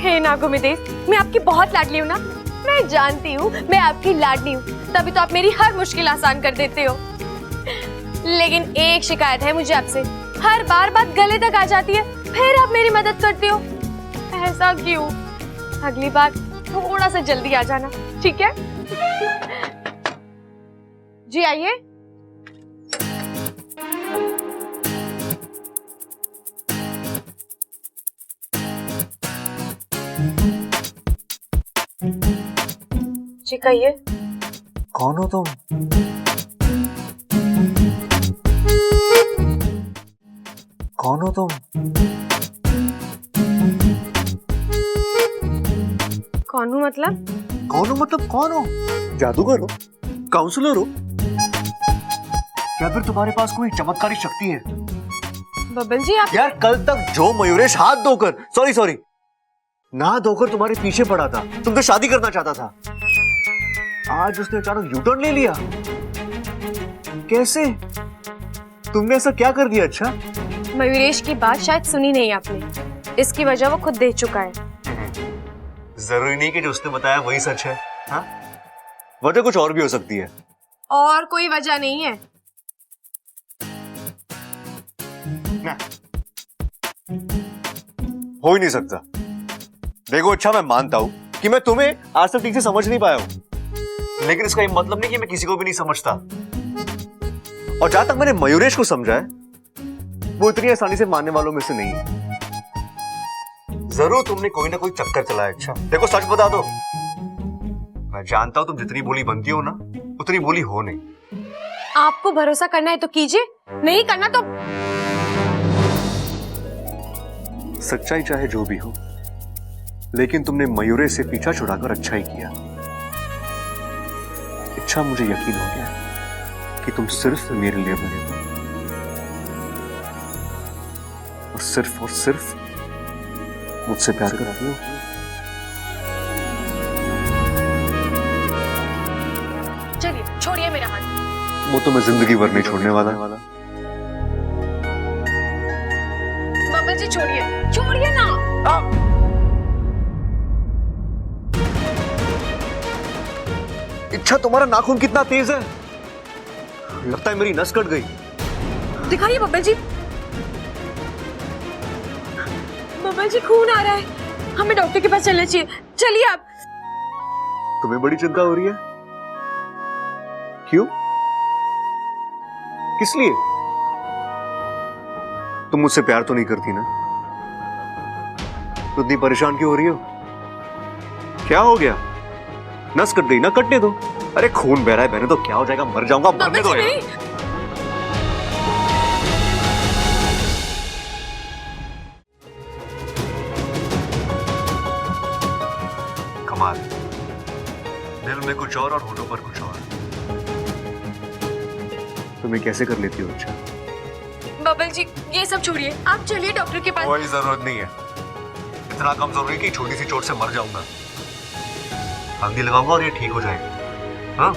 हे नागोमिदेश, मैं आपकी बहुत लाडली हूँ ना। मैं जानती हूँ मैं आपकी लाडली हूँ, तभी तो आप मेरी हर मुश्किल आसान कर देते हो। लेकिन एक शिकायत है मुझे आपसे, हर बार बात गले तक आ जाती है, फिर आप मेरी मदद करते हो। ऐसा क्यों? अगली बार थोड़ा सा जल्दी आ जाना, ठीक है? जी आइए। जी कहिए। कौन हो तुम? कौन हो तुम? कौन हूँ मतलब? कौन हो मतलब कौन हो? जादूगर हो? काउंसलर हो? या फिर तुम्हारे पास कोई चमत्कारी शक्ति है? बबल जी आप यार कल तक जो मयूरेश हाथ धोकर, सॉरी ना धोकर तुम्हारे पीछे पड़ा था, तुमसे शादी करना चाहता था, आज उसने अचानक यूटर्न ले लिया। कैसे? तुमने ऐसा क्या कर दिया? अच्छा, मयूरेश की बात शायद सुनी नहीं आपने, इसकी वजह वो खुद दे चुका है। जरूरी नहीं कि जो उसने बताया वही सच है। हाँ, वजह कुछ और भी हो सकती है। और कोई वजह नहीं है। ना, हो ही नहीं सकता। देखो अच्छा, मैं मानता हूं कि मैं तुम्हें आज तक ठीक से समझ नहीं पाया हूं, लेकिन इसका ये मतलब नहीं कि मैं किसी को भी नहीं समझता। और जहां तक मैंने मयूरेश को समझा है, वो इतनी आसानी से मानने वालों में से नहीं है। जरूर तुमने कोई ना कोई चक्कर चलाया। अच्छा देखो, सच बता दो, मैं जानता हूं तुम जितनी बोली बनती हो ना, उतनी बोली हो नहीं। आपको भरोसा करना है तो कीजिए, नहीं करना तो। सच्चाई चाहे जो भी हो, लेकिन तुमने मयूरेश से पीछा छुड़ाकर अच्छा ही किया। अच्छा, मुझे यकीन हो गया कि तुम सिर्फ मेरे लिए बने हो, और सिर्फ मुझसे प्यार करती हो। चलिए छोड़िए मेरा हाथ। वो तो मैं जिंदगी भर नहीं छोड़ने वाला। बबल जी छोड़िए ना। इच्छा, तुम्हारा नाखून कितना तेज है, लगता है मेरी नस कट गई। दिखाइए बब्बल जी। बबल जी खून आ रहा है, हमें डॉक्टर के पास चलना चाहिए। चलिए आप। तुम्हें बड़ी चिंता हो रही है? क्यों? किस लिए? तुम मुझसे प्यार तो नहीं करती ना? तो इतनी परेशान क्यों हो रही हो? क्या हो गया? नस कट गई ना? कटने दो। अरे खून बह रहा है, बहने तो क्या हो जाएगा, मर जाऊंगा, मरने दो यार। कमाल, दिल में कुछ और होठों पर कुछ और। तुम्हें कैसे कर लेती हो? अच्छा बबल जी ये सब छोड़िए, आप चलिए डॉक्टर के पास। कोई जरूरत नहीं है, इतना कमजोर है कि छोटी सी चोट से मर जाऊंगा। हल्दी लगाऊंगा और ये ठीक हो जाएगा। हाँ?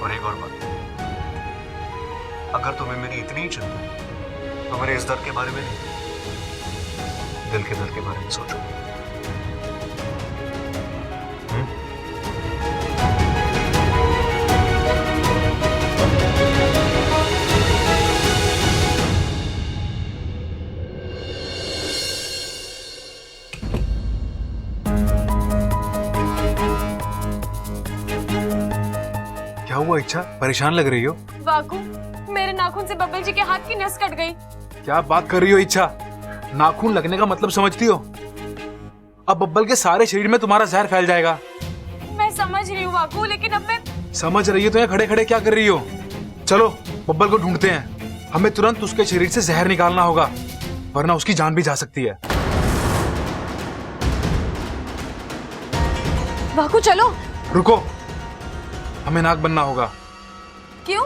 और एक और बात, अगर तुम्हें मेरी इतनी ही चिंता है तो मेरे इस दर्द के बारे में नहीं, दिल के दर्द के बारे में सोचो। क्या हुआ इच्छा, परेशान लग रही हो? वाकू, मेरे नाखून से बबल जी के हाथ की नस कट गई। क्या बात कर रही हो इच्छा? नाखून लगने का मतलब समझती हो? अब बब्बल के सारे शरीर में तुम्हारा जहर फैल जाएगा। मैं समझ रही हूँ वाकू, लेकिन अब मैं समझ रही हो तो यहाँ खड़े खड़े क्या कर रही हो? चलो बब्बल को ढूंढते हैं, हमें तुरंत उसके शरीर से जहर निकालना होगा, वरना उसकी जान भी जा सकती है। वाकू चलो। रुको, हमें नाक बनना होगा। क्यों?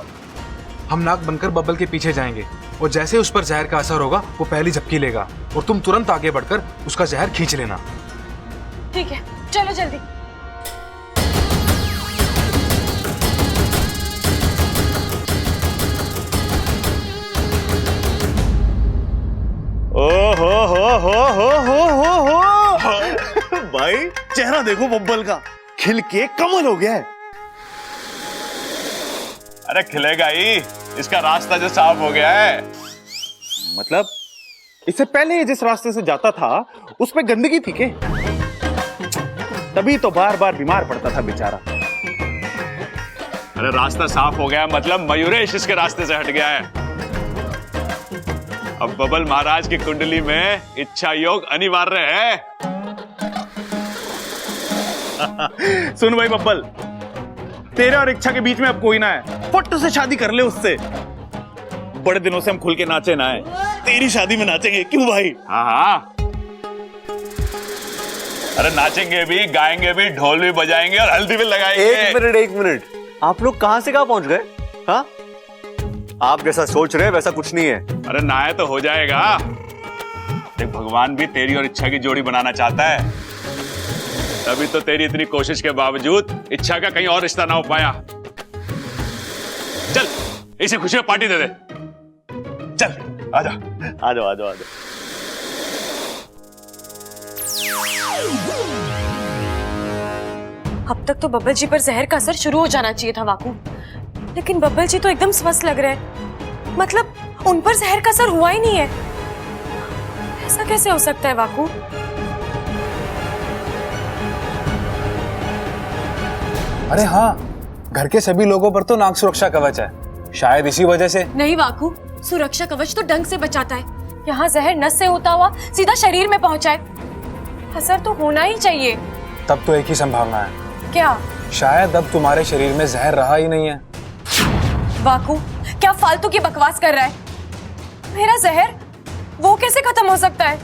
हम नाक बनकर बब्बल के पीछे जाएंगे और जैसे उस पर जहर का असर होगा वो पहली झपकी लेगा और तुम तुरंत आगे बढ़कर उसका जहर खींच लेना। ठीक है, चलो जल्दी। ओ हो भाई, चेहरा देखो बब्बल का, खिल के कमल हो गया है। अरे खिलेगा ही, इसका रास्ता जो साफ हो गया है। मतलब इससे पहले ये जिस रास्ते से जाता था उस पे गंदगी थी के? तभी तो बार बार बीमार पड़ता था बेचारा। अरे रास्ता साफ हो गया मतलब मयूरेश इसके रास्ते से हट गया है। अब बबल महाराज की कुंडली में इच्छा योग अनिवार्य है। सुन भाई बब्बल, तेरे और इच्छा के बीच में अब कोई ना है, फट से शादी कर ले उससे। बड़े दिनों से हम खुल के नाचे ना है, तेरी शादी में नाचेंगे, क्यों भाई? हाँ हाँ, अरे नाचेंगे भी, गाएंगे भी, ढोल भी बजाएंगे और हल्दी भी लगाएंगे। एक मिनट, आप लोग कहां से कहां पहुंच गए? हाँ, आप जैसा सोच रहे वैसा कुछ नहीं है। अरे ना है तो हो जाएगा। देख, भगवान भी तेरी और इच्छा की जोड़ी बनाना चाहता है, तभी तो तेरी इतनी कोशिश के बावजूद इच्छा का कहीं और रिश्ता ना हो पाया। चल इसे खुशी में पार्टी दे दे। चल आजा आजा आजा आजा। अब तक तो बब्बल जी पर जहर का असर शुरू हो जाना चाहिए था वाकू, लेकिन बब्बल जी तो एकदम स्वस्थ लग रहे हैं। मतलब उन पर जहर का असर हुआ ही नहीं है। ऐसा कैसे हो सकता है वाकू? अरे हाँ, घर के सभी लोगों पर तो नाक सुरक्षा कवच है, शायद इसी वजह से। नहीं वाकू, सुरक्षा कवच तो डंक से बचाता है, यहाँ जहर नस से होता हुआ सीधा शरीर में पहुंचा है। असर तो होना ही चाहिए। तब तो एक ही संभावना है। क्या? शायद अब तुम्हारे शरीर में जहर रहा ही नहीं है। वाकू, क्या फालतू की बकवास कर रहा है? मेरा जहर वो कैसे खत्म हो सकता है?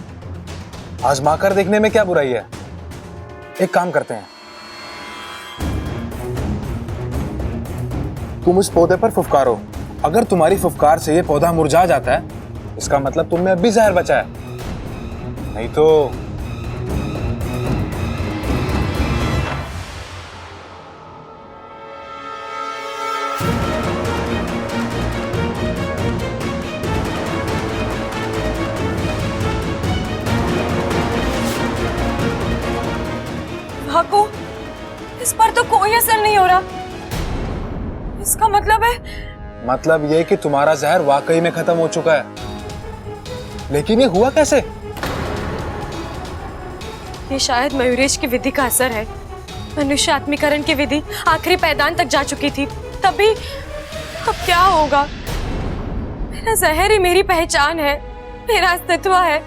आजमा कर देखने में क्या बुराई है। एक काम करते हैं, तुम इस पौधे पर फुफकारो, अगर तुम्हारी फुफकार से ये पौधा मुरझा जाता है इसका मतलब तुम में अब भी जहर बचा है, नहीं तो वाकू, इस पर तो कोई असर नहीं हो रहा। इसका मतलब है? मतलब ये कि तुम्हारा जहर वाकई में खत्म हो चुका है। लेकिन ये हुआ कैसे? ये शायद मयूरेश की विधि का असर है। मनुष्य आत्मीकरण की विधि आखिरी पैदान तक जा चुकी थी, तभी अब क्या होगा? मेरा जहर ही मेरी पहचान है, मेरा अस्तित्व है,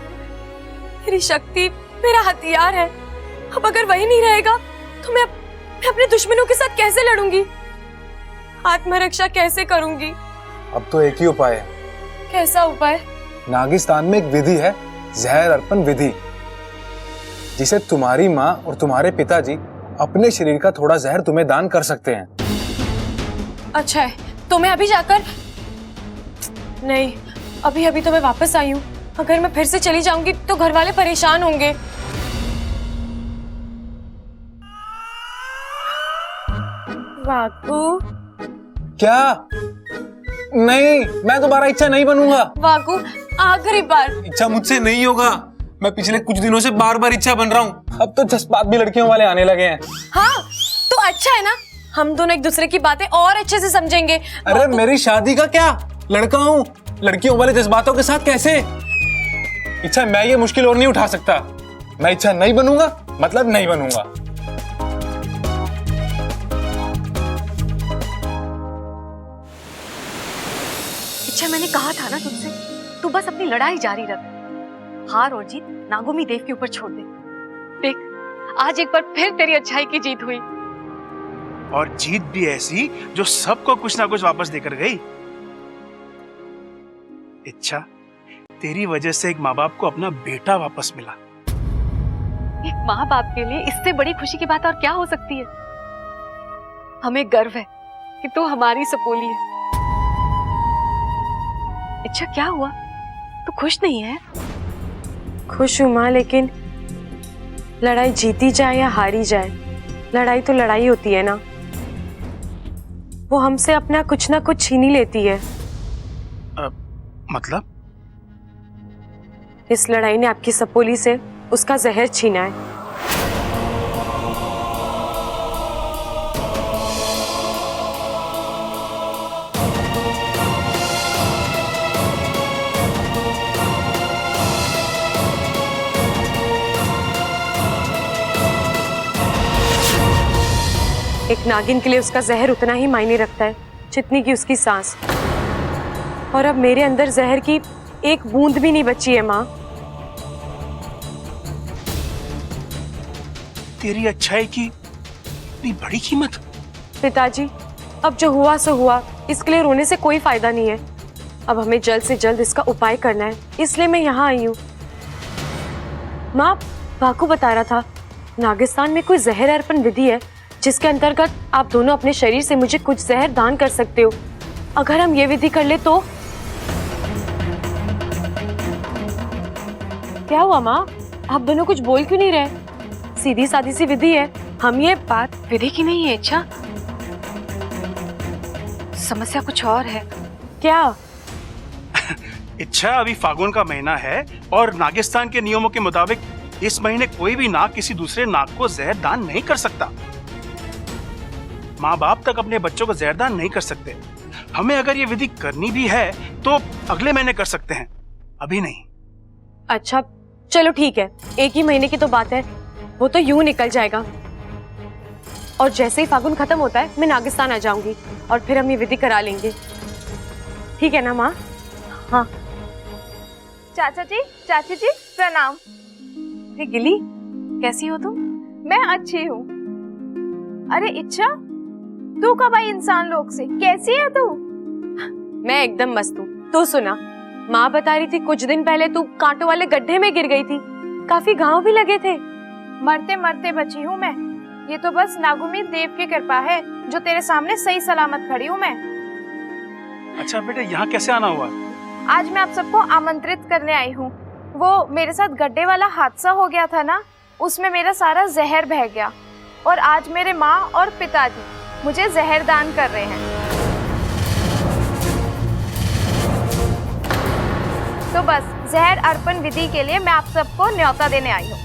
मेरी शक्ति, मेरा हथियार है। अब अगर वही नहीं रहेगा तो मैं अपने दुश्मनों के साथ कैसे लड़ूंगी? आत्मरक्षा कैसे करूंगी? अब तो एक ही उपाय है। कैसा उपाय? नागिस्तान में एक विधि है, जहर अर्पण विधि, जिसे तुम्हारी माँ और तुम्हारे पिताजी अपने शरीर का थोड़ा जहर तुम्हें दान कर सकते हैं। अच्छा है, तो मैं अभी जाकर? नहीं, अभी अभी तो मैं वापस आई हूँ। अगर मैं फिर से चली जाऊंगी तो घर वाले परेशान होंगे। वाकू। क्या? नहीं, मैं दोबारा इच्छा नहीं बनूंगा। वाकू, आखिरी बार। इच्छा मुझसे नहीं होगा। मैं पिछले कुछ दिनों से बार बार इच्छा बन रहा हूँ। अब तो जज्बात भी लड़कियों वाले आने लगे हैं। हाँ, तो अच्छा है ना, हम दोनों एक दूसरे की बातें और अच्छे से समझेंगे। अरे मेरी शादी का क्या? लड़का हूँ, लड़कियों वाले जज्बातों के साथ कैसे? इच्छा, मैं ये मुश्किल और नहीं उठा सकता। मैं इच्छा नहीं बनूंगा, मतलब नहीं बनूंगा। इच्छा, मैंने कहा था ना तुझसे, तू बस अपनी लड़ाई जारी रख। हार और जीत नागोमी देव के ऊपर छोड़ दे। देख, आज एक बार फिर तेरी अच्छाई की जीत हुई। और जीत भी ऐसी जो सबको कुछ ना कुछ वापस देकर गई। इच्छा, तेरी वजह से एक माँ बाप को अपना बेटा वापस मिला। एक माँ बाप के लिए इससे बड़ी खुशी की बात और क्या हो सकती है? हमें गर्व है कि तू हमारी सपोली है। इच्छा, क्या हुआ? तू खुश नहीं है? खुश हूँ माँ, लेकिन लड़ाई जीती जाए या हारी जाए, लड़ाई तो लड़ाई होती है ना। वो हमसे अपना कुछ ना कुछ छीन ही लेती है। मतलब? इस लड़ाई ने आपकी सपोली से उसका जहर छीना है। एक नागिन के लिए उसका जहर उतना ही मायने रखता है जितनी की उसकी सांस। और अब मेरे अंदर जहर की एक बूंद भी नहीं बची है माँ। तेरी अच्छाई की इतनी बड़ी कीमत? पिताजी, अब जो हुआ सो हुआ, इसके लिए रोने से कोई फायदा नहीं है। अब हमें जल्द से जल्द इसका उपाय करना है, इसलिए मैं यहाँ आई हूँ। माँ, वाकू बता रहा था नागिस्तान में कोई जहर अर्पण विधि है जिसके अंतर्गत आप दोनों अपने शरीर से मुझे कुछ जहर दान कर सकते हो। अगर हम ये विधि कर ले तो? क्या हुआ माँ, आप दोनों कुछ बोल क्यों नहीं रहे? सीधी सादी सी विधि है, हम ये बात विधि की नहीं है। अच्छा, समस्या कुछ और है क्या? इच्छा, अभी फागुन का महीना है और नागिस्तान के नियमों के मुताबिक इस महीने कोई भी नाग किसी दूसरे नाग को जहर दान नहीं कर सकता। माँ बाप तक अपने बच्चों को जहर दान नहीं कर सकते। हमें अगर ये विधि करनी भी है तो अगले महीने कर सकते हैं, अभी नहीं। अच्छा चलो ठीक है, एक ही महीने की तो बात है, वो तो यूं निकल जाएगा। और जैसे ही फागुन खत्म होता है मैं नागिस्तान आ जाऊंगी और फिर हम ये विधि करा लेंगे। ठीक है ना माँ? हाँ। चाचा जी, चाची जी प्रणाम। अरे गिली, कैसी हो तुम? मैं अच्छी हूँ। अरे इच्छा, तू कब आई इंसान लोक से? कैसी है तू? मैं एकदम मस्त हूँ। तू सुना, माँ बता रही थी कुछ दिन पहले तू कांटों वाले गड्ढे में गिर गई थी, काफी घाव भी लगे थे। मरते मरते बची हूँ मैं। ये तो बस नागुमी देव की कृपा है जो तेरे सामने सही सलामत खड़ी हूँ मैं। अच्छा बेटे, यहाँ कैसे आना हुआ? आज मैं आप सबको आमंत्रित करने आई हूँ। वो मेरे साथ गड्ढे वाला हादसा हो गया था ना, उसमें मेरा सारा जहर बह गया और आज मेरे माँ और पिताजी मुझे जहर दान कर रहे हैं। तो बस जहर अर्पण विधि के लिए मैं आप सबको न्योता देने आई हूँ।